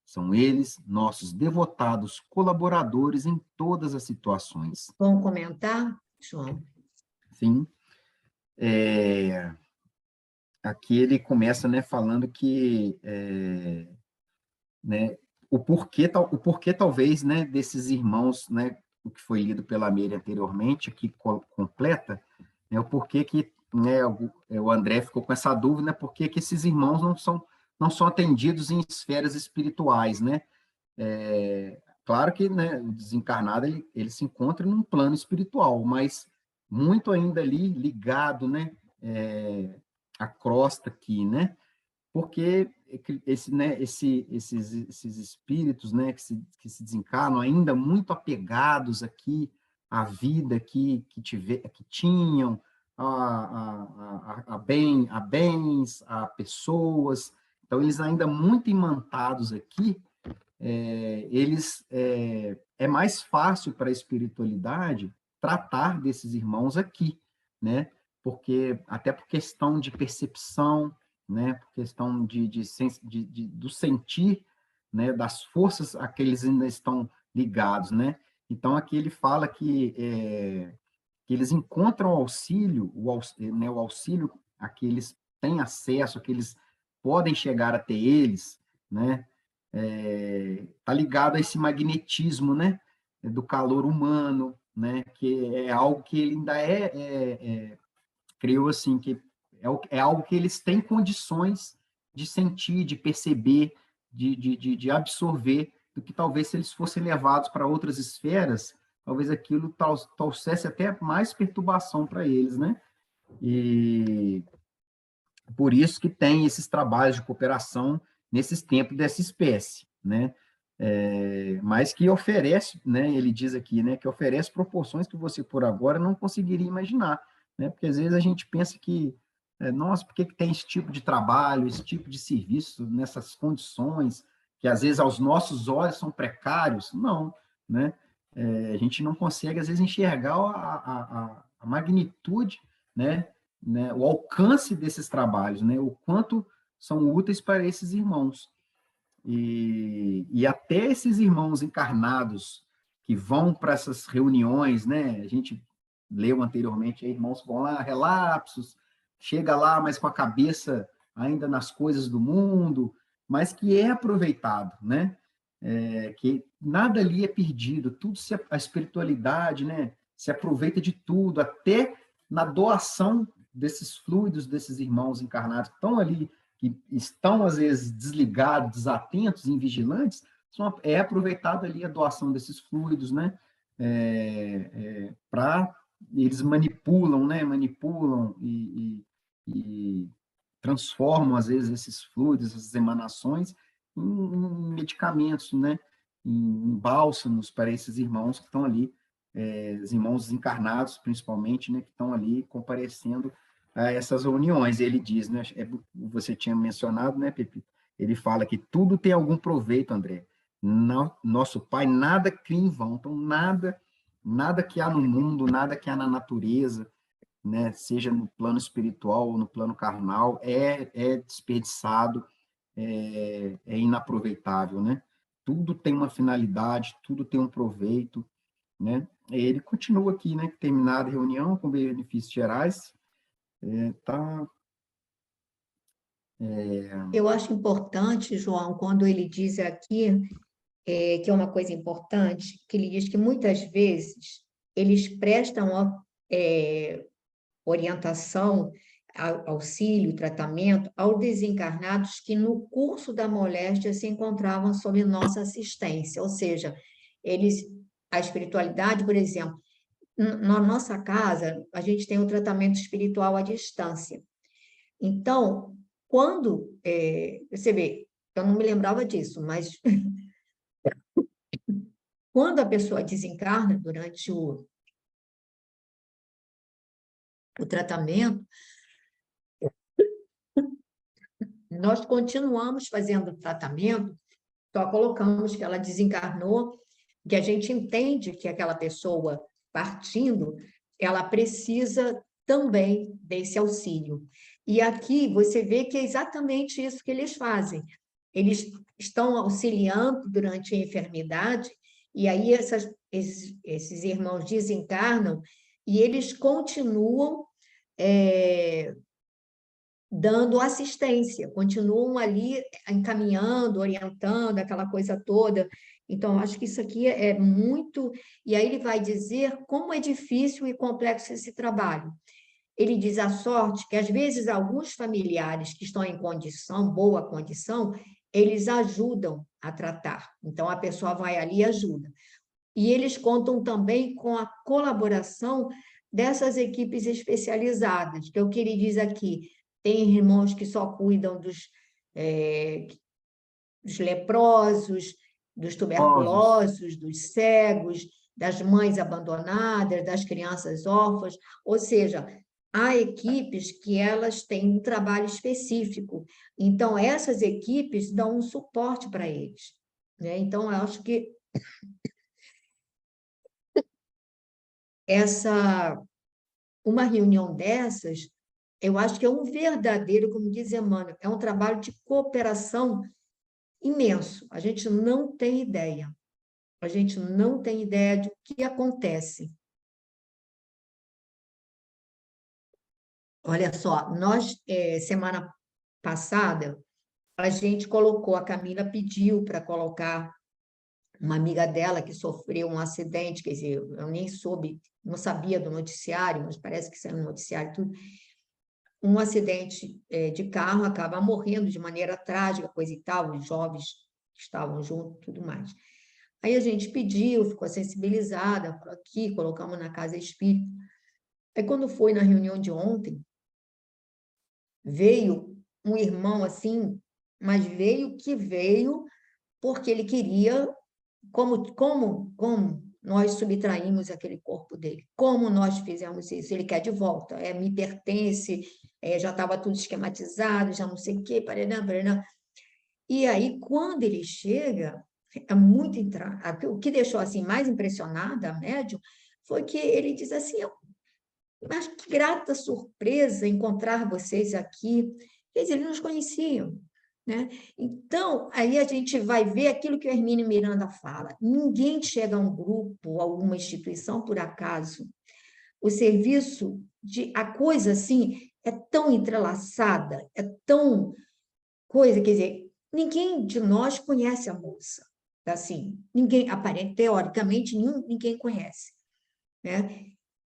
São eles nossos devotados colaboradores em todas as situações.
Vamos comentar, João?
Sim. Aqui ele começa, né, falando que né, o porquê talvez, né, desses irmãos, né, o que foi lido pela Meire anteriormente, aqui completa, né, o porquê que, né, o André ficou com essa dúvida, né, por que esses irmãos não são atendidos em esferas espirituais, né? Claro que, né, o desencarnado ele se encontra num plano espiritual, mas muito ainda ali ligado, né, a crosta aqui, né? Porque esses espíritos, né, que se desencarnam ainda muito apegados aqui à vida que tinham, a bens, a pessoas. Então, eles ainda muito imantados aqui, é mais fácil para a espiritualidade tratar desses irmãos aqui, né? Porque até por questão de percepção, né? Por questão do sentir, né? Das forças a que eles ainda estão ligados, né? Então aqui ele fala que eles encontram auxílio, né? O auxílio a que eles têm acesso, a que eles podem chegar até eles, né? Tá ligado a esse magnetismo, né, do calor humano, né, que é algo que ele ainda creio assim que é algo que eles têm condições de sentir, de perceber, de absorver, do que talvez se eles fossem levados para outras esferas, talvez aquilo trouxesse até mais perturbação para eles, né? E por isso que tem esses trabalhos de cooperação nesses tempos dessa espécie, né? Mas que oferece, né? Ele diz aqui, né? Que oferece proporções que você por agora não conseguiria imaginar, né? Porque às vezes a gente pensa que, nossa, por que tem esse tipo de trabalho, esse tipo de serviço nessas condições que às vezes aos nossos olhos são precários? Não, né? A gente não consegue às vezes enxergar a magnitude, né, o alcance desses trabalhos, né, o quanto são úteis para esses irmãos. E até esses irmãos encarnados que vão para essas reuniões, né, a gente leu anteriormente, irmãos que vão lá, relapsos, chega lá, mas com a cabeça ainda nas coisas do mundo, mas que é aproveitado, né? Que nada ali é perdido, tudo a espiritualidade, né? Se aproveita de tudo, até na doação desses fluidos, desses irmãos encarnados que estão ali, que estão, às vezes, desligados, desatentos, invigilantes, é aproveitado ali a doação desses fluidos, né? Para eles manipulam, né? Manipulam e transformam, às vezes, esses fluidos, essas emanações, em medicamentos, né? Em bálsamos para esses irmãos que estão ali, os irmãos encarnados, principalmente, né? Que estão ali comparecendo a essas reuniões. Ele diz, né? Você tinha mencionado, né, Pepito? Ele fala que tudo tem algum proveito, André. Nosso Pai nada cria em vão. Então, nada que há no mundo, nada que há na natureza, né, seja no plano espiritual ou no plano carnal, é desperdiçado, é inaproveitável, né? Tudo tem uma finalidade, tudo tem um proveito, né? Ele continua aqui, né? Terminada a reunião com benefícios gerais, tá.
Eu acho importante, João, quando ele diz aqui, que é uma coisa importante, que ele diz que muitas vezes eles prestam orientação, auxílio, tratamento aos desencarnados que no curso da moléstia se encontravam sob nossa assistência, ou seja, a espiritualidade, por exemplo, na nossa casa, a gente tem o tratamento espiritual à distância. Então, quando, você vê, eu não me lembrava disso, mas quando a pessoa desencarna durante o tratamento, nós continuamos fazendo o tratamento, só colocamos que ela desencarnou, que a gente entende que aquela pessoa partindo, ela precisa também desse auxílio. E aqui você vê que é exatamente isso que eles fazem. Eles estão auxiliando durante a enfermidade, e aí esses irmãos desencarnam, e eles continuam dando assistência, continuam ali encaminhando, orientando, aquela coisa toda. Então, acho que isso aqui é muito... E aí ele vai dizer como é difícil e complexo esse trabalho. Ele diz a sorte que, às vezes, alguns familiares que estão em condição, boa condição, eles ajudam a tratar. Então, a pessoa vai ali e ajuda. E eles contam também com a colaboração dessas equipes especializadas, que é o que ele diz aqui. Tem irmãos que só cuidam dos leprosos, dos tuberculosos, dos cegos, das mães abandonadas, das crianças órfãs, ou seja, há equipes que elas têm um trabalho específico. Então, essas equipes dão um suporte para eles, né? Então, eu acho que uma reunião dessas, eu acho que é um verdadeiro, como diz Emmanuel, é um trabalho de cooperação imenso. A gente não tem ideia. A gente não tem ideia de o que acontece. Olha só, nós, semana passada, a gente colocou, a Camila pediu para colocar uma amiga dela que sofreu um acidente, quer dizer, eu nem soube, não sabia do noticiário, mas parece que saiu no noticiário tudo. um acidente de carro, acaba morrendo de maneira trágica, coisa e tal, os jovens que estavam juntos, tudo mais. Aí a gente pediu, ficou sensibilizada por aqui, colocamos na casa espírita. Aí quando foi na reunião de ontem, veio um irmão assim, mas veio porque ele queria, como nós subtraímos aquele corpo dele, como nós fizemos isso, ele quer de volta, me pertence, já estava tudo esquematizado, já não sei o quê, paranã, paranã. E aí, quando ele chega, é muito o que deixou assim mais impressionada a médium foi que ele diz assim: mas que grata surpresa encontrar vocês aqui. Quer dizer, eles nos conheciam, né? Então, aí a gente vai ver aquilo que o Hermínio Miranda fala. Ninguém chega a um grupo, a alguma instituição, por acaso. O serviço, a coisa assim, é tão entrelaçada, é tão coisa, quer dizer, ninguém de nós conhece a moça. Assim, ninguém, teoricamente, ninguém conhece, né?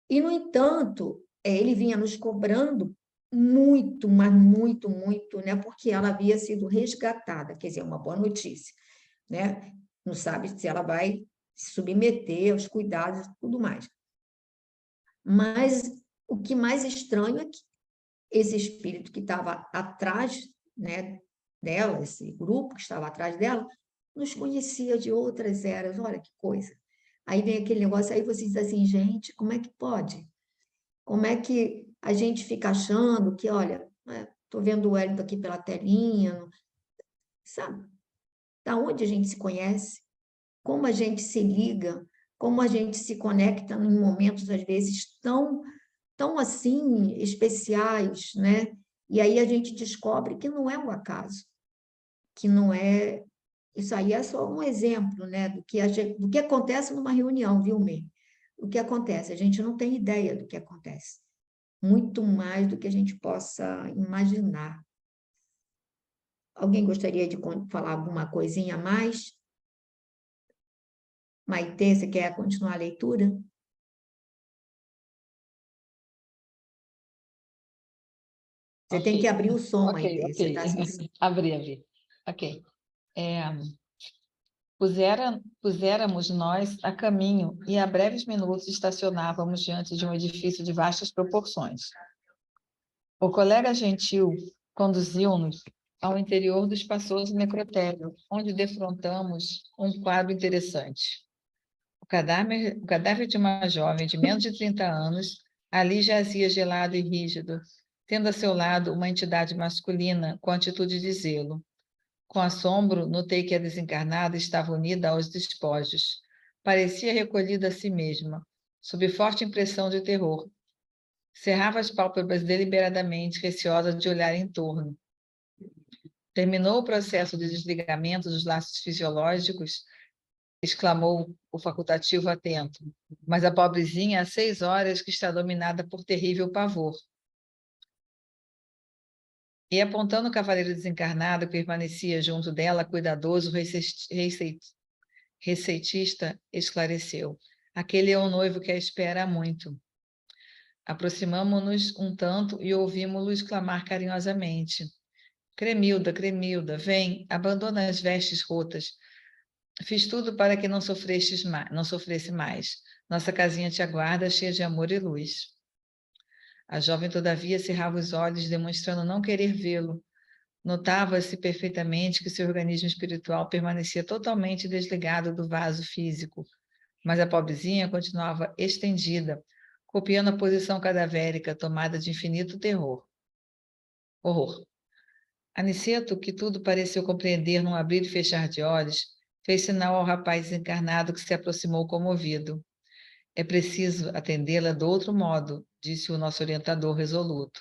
E, no entanto, ele vinha nos cobrando muito, mas muito, muito, né? Porque ela havia sido resgatada, quer dizer, uma boa notícia, né? Não sabe se ela vai se submeter aos cuidados e tudo mais. Mas o que mais estranho é que esse espírito que estava atrás, né, dela, esse grupo que estava atrás dela, nos conhecia de outras eras, olha que coisa. Aí vem aquele negócio, aí você diz assim, gente, como é que pode? Como é que a gente fica achando que, olha, estou vendo o Wellington aqui pela telinha, sabe? Da onde a gente se conhece? Como a gente se liga? Como a gente se conecta em momentos, às vezes, tão assim, especiais, né? E aí a gente descobre que não é um acaso, que não é... Isso aí é só um exemplo, né, do que acontece numa reunião, viu, Mê? O que acontece? A gente não tem ideia do que acontece. Muito mais do que a gente possa imaginar. Alguém gostaria de falar alguma coisinha a mais? Maitê, você quer continuar a leitura? Você tem que abrir o som, Maitê. Você está sem...
Abri. Ok. Puséramos nós a caminho e a breves minutos estacionávamos diante de um edifício de vastas proporções. O colega gentil conduziu-nos ao interior do espaçoso necrotério, onde defrontamos um quadro interessante. O cadáver de uma jovem de menos de 30 anos ali jazia gelado e rígido, tendo a seu lado uma entidade masculina com atitude de zelo. Com assombro, notei que a desencarnada estava unida aos despojos. Parecia recolhida a si mesma, sob forte impressão de terror. Cerrava as pálpebras deliberadamente, receosa de olhar em torno. Terminou o processo de desligamento dos laços fisiológicos, exclamou o facultativo atento. Mas a pobrezinha há 6 horas que está dominada por terrível pavor. E apontando o cavaleiro desencarnado que permanecia junto dela, cuidadoso, receitista, esclareceu. Aquele é o noivo que a espera há muito. Aproximamo-nos um tanto e ouvimos-lo exclamar carinhosamente. Cremilda, Cremilda, vem, abandona as vestes rotas. Fiz tudo para que não sofresse mais. Nossa casinha te aguarda, cheia de amor e luz. A jovem, todavia, cerrava os olhos, demonstrando não querer vê-lo. Notava-se perfeitamente que seu organismo espiritual permanecia totalmente desligado do vaso físico, mas a pobrezinha continuava estendida, copiando a posição cadavérica, tomada de infinito horror. Aniceto, que tudo pareceu compreender num abrir e fechar de olhos, fez sinal ao rapaz desencarnado que se aproximou comovido. É preciso atendê-la do outro modo, disse o nosso orientador resoluto.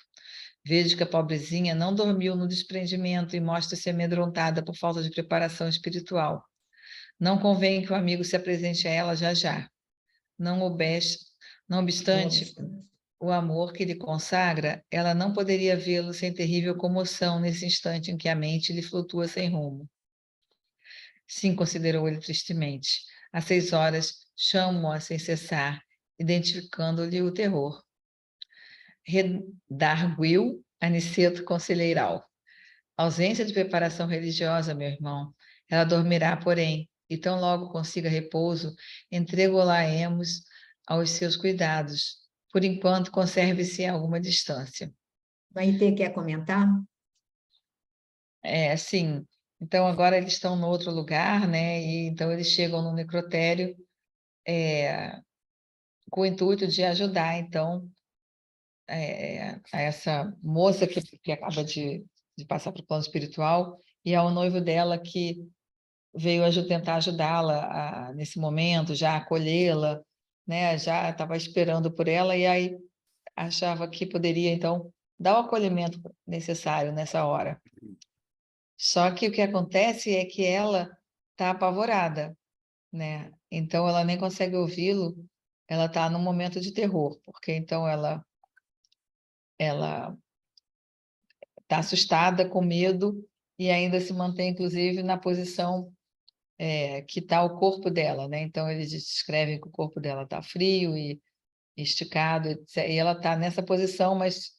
Vejo que a pobrezinha não dormiu no desprendimento e mostra-se amedrontada por falta de preparação espiritual. Não convém que o amigo se apresente a ela já. Não obstante o amor que lhe consagra, ela não poderia vê-lo sem terrível comoção nesse instante em que a mente lhe flutua sem rumo. Sim, considerou ele tristemente. Há 6 horas, chamo-a sem cessar, identificando-lhe o terror. Redarguiu Aniceto Conselheiral. Ausência de preparação religiosa, meu irmão. Ela dormirá, porém, e tão logo consiga repouso, entregá-la-emos aos seus cuidados. Por enquanto, conserve-se a alguma distância.
Maitê, quer comentar?
Sim. Então, agora eles estão no outro lugar, né? E então eles chegam no necrotério com o intuito de ajudar, então, a essa moça que acaba de passar para o plano espiritual e ao noivo dela que veio tentar ajudá-la nesse momento, já acolhê-la, né? Já estava esperando por ela e aí achava que poderia, então, dar o acolhimento necessário nessa hora. Só que o que acontece é que ela está apavorada, né? Então, ela nem consegue ouvi-lo, ela está num momento de terror, porque então ela está assustada, com medo, e ainda se mantém, inclusive, na posição que está o corpo dela, né? Então, eles descrevem que o corpo dela está frio e esticado, etc. E ela está nessa posição, mas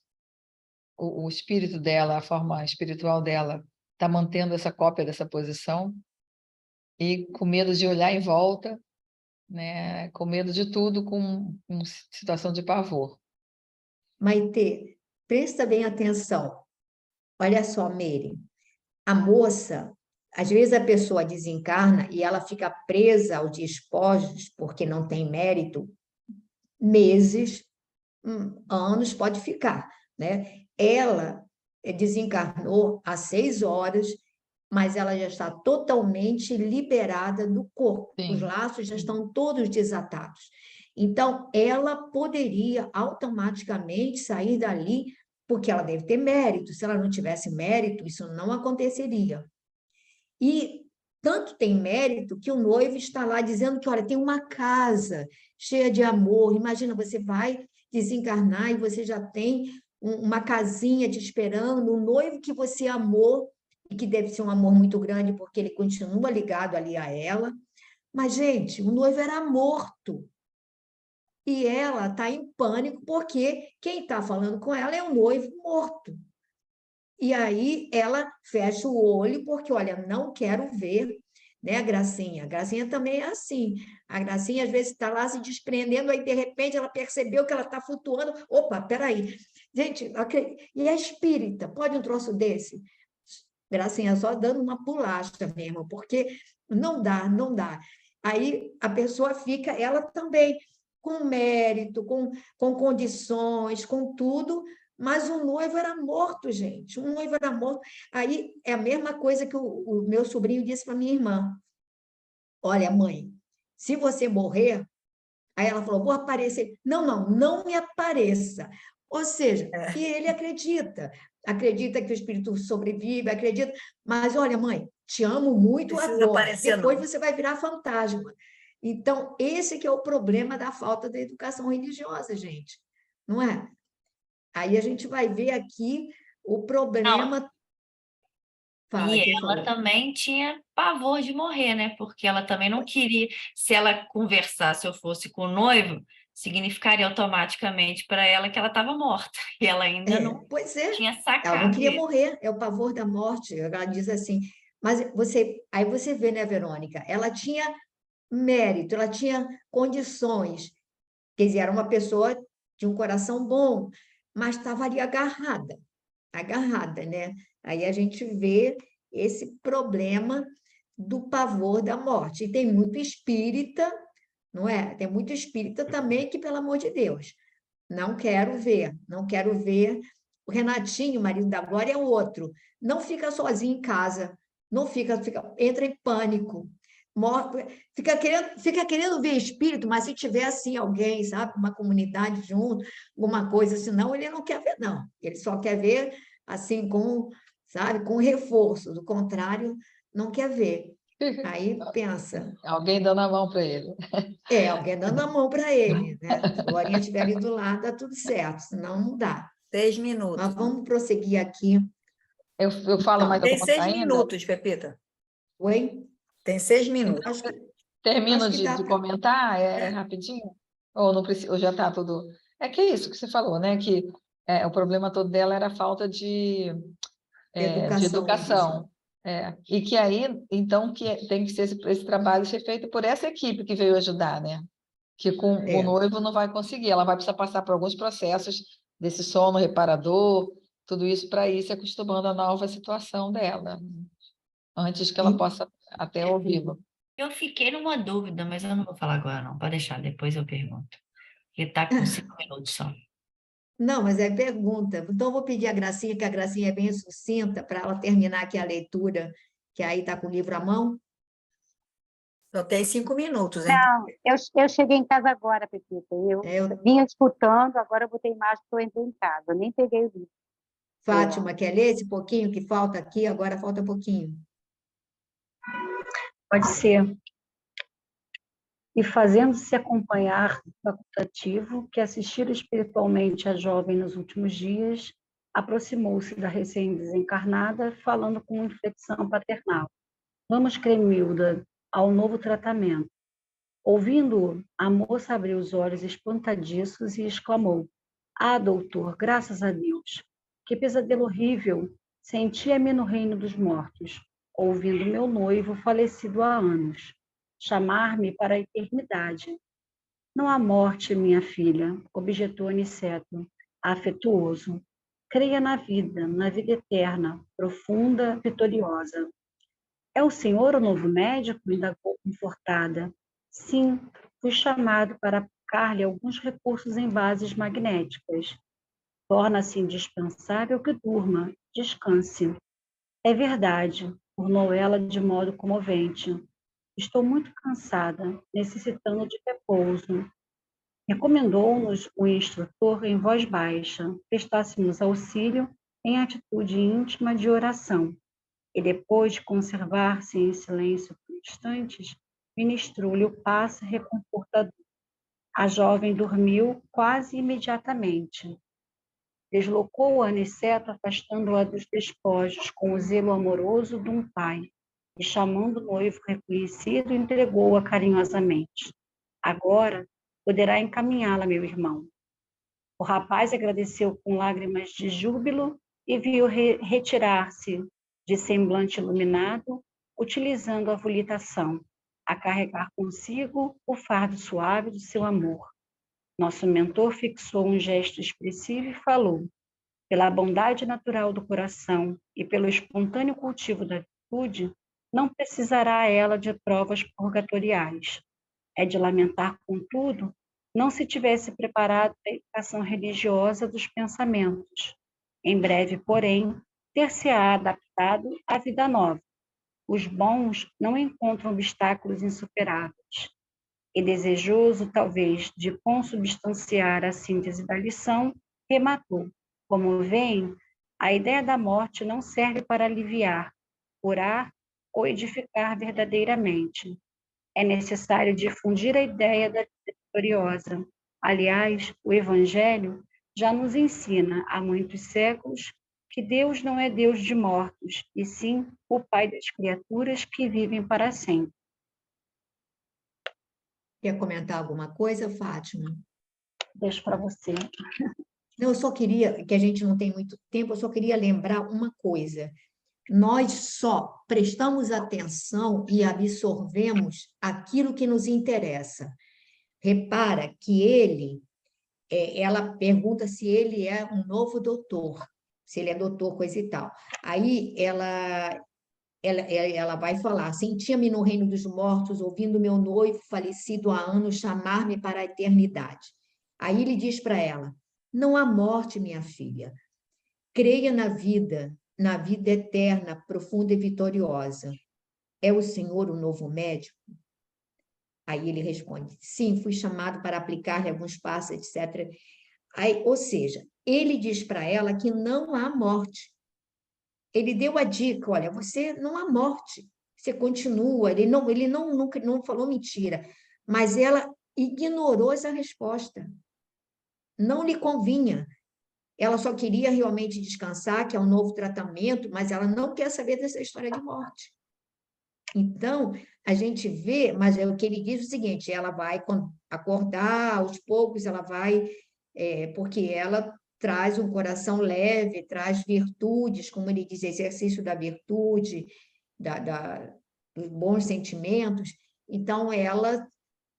o espírito dela, a forma espiritual dela, está mantendo essa cópia dessa posição e com medo de olhar em volta, né? Com medo de tudo, com situação de pavor.
Maitê, presta bem atenção. Olha só, Meire, a moça, às vezes a pessoa desencarna e ela fica presa aos despojos porque não tem mérito, meses, anos pode ficar, né? Ela desencarnou há 6 horas, mas ela já está totalmente liberada do corpo. Os
Sim.
laços já estão todos desatados. Então, ela poderia automaticamente sair dali, porque ela deve ter mérito. Se ela não tivesse mérito, isso não aconteceria. E tanto tem mérito que o noivo está lá dizendo que, olha, tem uma casa cheia de amor. Imagina, você vai desencarnar e você já tem uma casinha te esperando, um noivo que você amou, e que deve ser um amor muito grande, porque ele continua ligado ali a ela. Mas, gente, o noivo era morto. E ela está em pânico, porque quem está falando com ela é o noivo morto. E aí ela fecha o olho, porque, olha, não quero ver, né, a Gracinha? A Gracinha também é assim. A Gracinha, às vezes, está lá se desprendendo, aí, de repente, ela percebeu que ela está flutuando. Opa, peraí. Gente, e é espírita? Pode um troço desse? Gracinha, só dando uma bolacha mesmo, porque não dá, não dá. Aí a pessoa fica, ela também, com mérito, com condições, com tudo, mas o noivo era morto, gente. O noivo era morto. Aí é a mesma coisa que o meu sobrinho disse para minha irmã. Olha, mãe, se você morrer, aí ela falou, vou aparecer. Não, não, não me apareça. Ou seja, e ele acredita que o espírito sobrevive, acredita, mas olha, mãe, te amo muito
Precisa
agora,
aparecer,
depois
não.
você vai virar fantasma. Então, esse que é o problema da falta da educação religiosa, gente, não é? Aí a gente vai ver aqui o
Não,
problema. Fala,
e
quem
ela
falou?
também tinha pavor de morrer, né? Porque ela também não queria, se ela conversasse ou fosse com o noivo, significaria automaticamente para ela que ela estava morta. E ela ainda não
Pois é,
tinha
ela não
sacado
queria
isso.
morrer, é o pavor da morte. Ela diz assim, mas aí você vê, né, Verônica? Ela tinha mérito, ela tinha condições, quer dizer, era uma pessoa de um coração bom, mas estava ali agarrada, né? Aí a gente vê esse problema do pavor da morte. E tem muito espírita, não é? Tem muito espírita também que, pelo amor de Deus, não quero ver, não quero ver. O Renatinho, marido da Glória, é outro. Não fica sozinho em casa, não entra em pânico. Fica querendo ver espírito, mas se tiver assim alguém, sabe, uma comunidade junto, alguma coisa, senão ele não quer ver, não. Ele só quer ver assim sabe, com reforço. Do contrário, não quer ver. Aí pensa,
Alguém dando a mão para ele.
alguém dando a mão para ele, né? Se a Glorinha estiver ali do lado, dá tudo certo, senão não dá.
6
Mas
minutos.
vamos prosseguir aqui.
Eu falo mais
Então,
Tem
alguma coisa
6
ainda?
minutos, Pepita.
oi?
Tem 6
Então,
minutos.
termino
Acho que dá
de
para.
comentar rapidinho? Ou não precisa, ou já está tudo. É que é isso que você falou, né? Que o problema todo dela era a falta de
Educação
educação. E que aí, então, tem que ser esse trabalho ser feito por essa equipe que veio ajudar, né? Que com o noivo não vai conseguir, ela vai precisar passar por alguns processos desse sono reparador, tudo isso para ir se acostumando à nova situação dela, antes que ela possa até ouvi-lo.
Eu fiquei numa dúvida, mas eu não vou falar agora não, pode deixar, depois eu pergunto. Porque está com 5 minutos só.
Não, mas é pergunta. Então, eu vou pedir a Gracinha, que a Gracinha é bem sucinta, para ela terminar aqui a leitura, que aí está com o livro à mão. Só tem 5 minutos, hein?
Não, eu cheguei em casa agora, Pepita. Eu vinha escutando, agora eu botei imagem que eu entrei em casa. Eu nem peguei o livro.
Fátima, quer ler esse pouquinho que falta aqui? Agora falta pouquinho.
Pode ser. E fazendo-se acompanhar do facultativo, que assistira espiritualmente a jovem nos últimos dias, aproximou-se da recém-desencarnada, falando com inflexão paternal. Vamos, Cremilda, ao novo tratamento. Ouvindo-o, a moça abriu os olhos espantadiços e exclamou: Ah, doutor, graças a Deus! Que pesadelo horrível! Sentia-me no reino dos mortos, ouvindo meu noivo falecido há anos chamar-me para a eternidade. Não há morte, minha filha, objetou Aniceto, afetuoso. Creia na vida eterna, profunda, vitoriosa. É o senhor o novo médico? Indagou confortada. Sim, fui chamado para aplicar-lhe alguns recursos em bases magnéticas. Torna-se indispensável que durma, descanse. É verdade, tornou ela de modo comovente. Estou muito cansada, necessitando de repouso. Recomendou-nos o instrutor em voz baixa, prestássemos auxílio em atitude íntima de oração. E depois de conservar-se em silêncio por instantes, ministrou-lhe o passe reconfortador. A jovem dormiu quase imediatamente. Deslocou Aniceto, afastando-a dos despojos com o zelo amoroso de um pai, e chamando o noivo reconhecido, entregou-a carinhosamente. Agora poderá encaminhá-la, meu irmão. O rapaz agradeceu com lágrimas de júbilo e viu retirar-se de semblante iluminado, utilizando a volitação, a carregar consigo o fardo suave do seu amor. Nosso mentor fixou um gesto expressivo e falou: pela bondade natural do coração e pelo espontâneo cultivo da virtude, não precisará ela de provas purgatoriais. É de lamentar, contudo, não se tivesse preparado a educação religiosa dos pensamentos. Em breve, porém, ter-se-á adaptado à vida nova. Os bons não encontram obstáculos insuperáveis. E desejoso, talvez, de consubstanciar a síntese da lição, rematou. Como veem, a ideia da morte não serve para aliviar, curar ou edificar verdadeiramente. É necessário difundir a ideia da vida vitoriosa. Aliás, o Evangelho já nos ensina há muitos séculos que Deus não é Deus de mortos, e sim o Pai das criaturas que vivem para sempre.
Quer comentar alguma coisa, Fátima?
Deixo para você.
Não, eu só queria, que a gente não tem muito tempo, eu só queria lembrar uma coisa. Nós só prestamos atenção e absorvemos aquilo que nos interessa. Repara que ela pergunta se ele é um novo doutor, se ele é doutor, coisa e tal. Aí ela vai falar: sentia-me no reino dos mortos, ouvindo meu noivo falecido há anos chamar-me para a eternidade. Aí ele diz para ela: não há morte, minha filha. Creia na vida eterna, profunda e vitoriosa. É o Senhor o novo médico? Aí ele responde: sim, fui chamado para aplicar-lhe alguns passos, etc. Aí, ou seja, ele diz para ela que não há morte. Ele deu a dica: olha, você não há morte. Você continua. Não falou mentira, mas ela ignorou essa resposta. Não lhe convinha. Ela só queria realmente descansar, que é um novo tratamento, mas ela não quer saber dessa história de morte. Então, a gente vê, mas é o que ele diz o seguinte: ela vai acordar aos poucos, ela vai, porque ela traz um coração leve, traz virtudes, como ele diz, exercício da virtude, dos bons sentimentos, então ela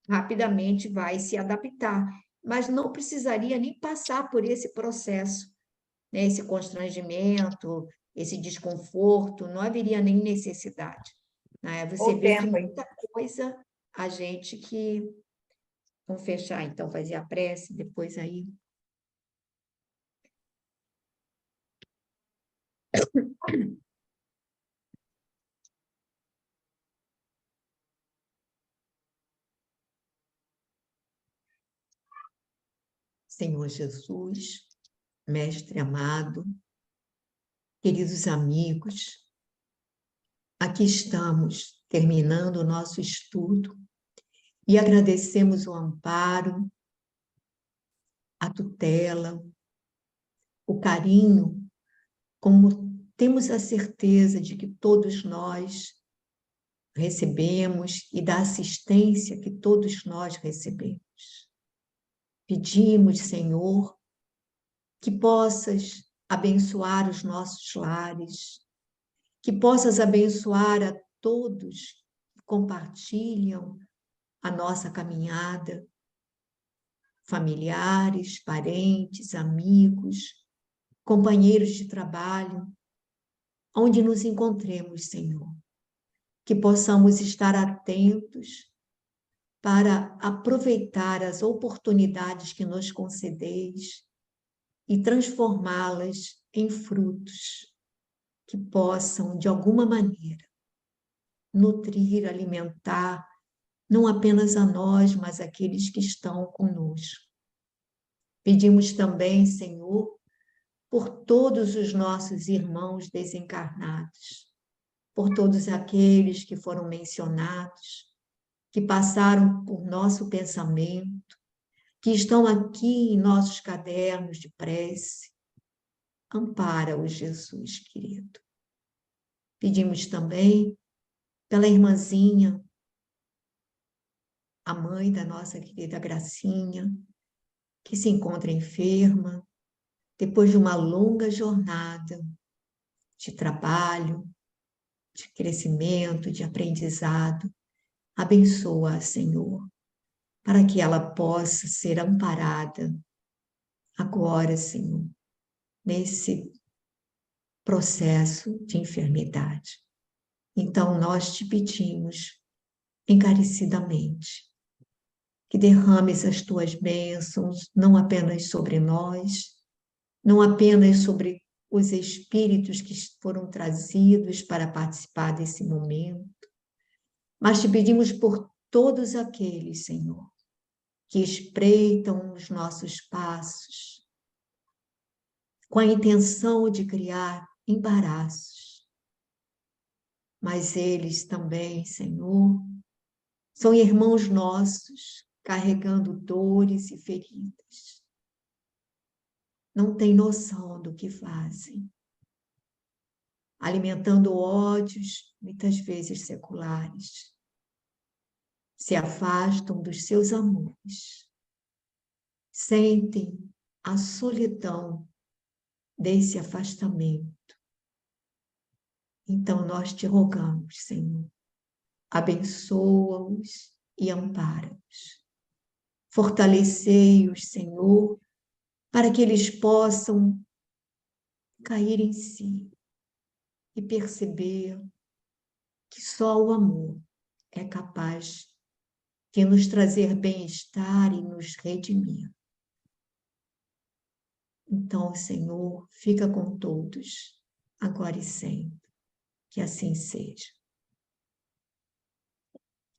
rapidamente vai se adaptar, mas não precisaria nem passar por esse processo, né? Esse constrangimento, esse desconforto, não haveria nem necessidade, né? Você
O
vê que
tempo,
muita coisa a gente que... Vamos fechar, então, fazer a prece, depois aí... Senhor Jesus, Mestre amado, queridos amigos, aqui estamos terminando o nosso estudo e agradecemos o amparo, a tutela, o carinho, como temos a certeza de que todos nós recebemos e da assistência que todos nós recebemos. Pedimos, Senhor, que possas abençoar os nossos lares, que possas abençoar a todos que compartilham a nossa caminhada, familiares, parentes, amigos, companheiros de trabalho, onde nos encontremos, Senhor, que possamos estar atentos para aproveitar as oportunidades que nos concedeis e transformá-las em frutos que possam, de alguma maneira, nutrir, alimentar, não apenas a nós, mas aqueles que estão conosco. Pedimos também, Senhor, por todos os nossos irmãos desencarnados, por todos aqueles que foram mencionados, que passaram por nosso pensamento, que estão aqui em nossos cadernos de prece. Ampara-os, Jesus querido. Pedimos também pela irmãzinha, a mãe da nossa querida Gracinha, que se encontra enferma, depois de uma longa jornada de trabalho, de crescimento, de aprendizado. Abençoa-a, Senhor, para que ela possa ser amparada agora, Senhor, nesse processo de enfermidade. Então, nós te pedimos encarecidamente que derrames as tuas bênçãos, não apenas sobre nós, não apenas sobre os espíritos que foram trazidos para participar desse momento, mas te pedimos por todos aqueles, Senhor, que espreitam os nossos passos com a intenção de criar embaraços. Mas eles também, Senhor, são irmãos nossos, carregando dores e feridas. Não têm noção do que fazem, alimentando ódios, muitas vezes seculares. Se afastam dos seus amores, sentem a solidão desse afastamento. Então nós te rogamos, Senhor, abençoa-os e ampara-os. Fortalecei-os, Senhor, para que eles possam cair em si e perceber que só o amor é capaz de nos trazer bem-estar e nos redimir. Então, Senhor, fica com todos, agora e sempre. Que assim seja.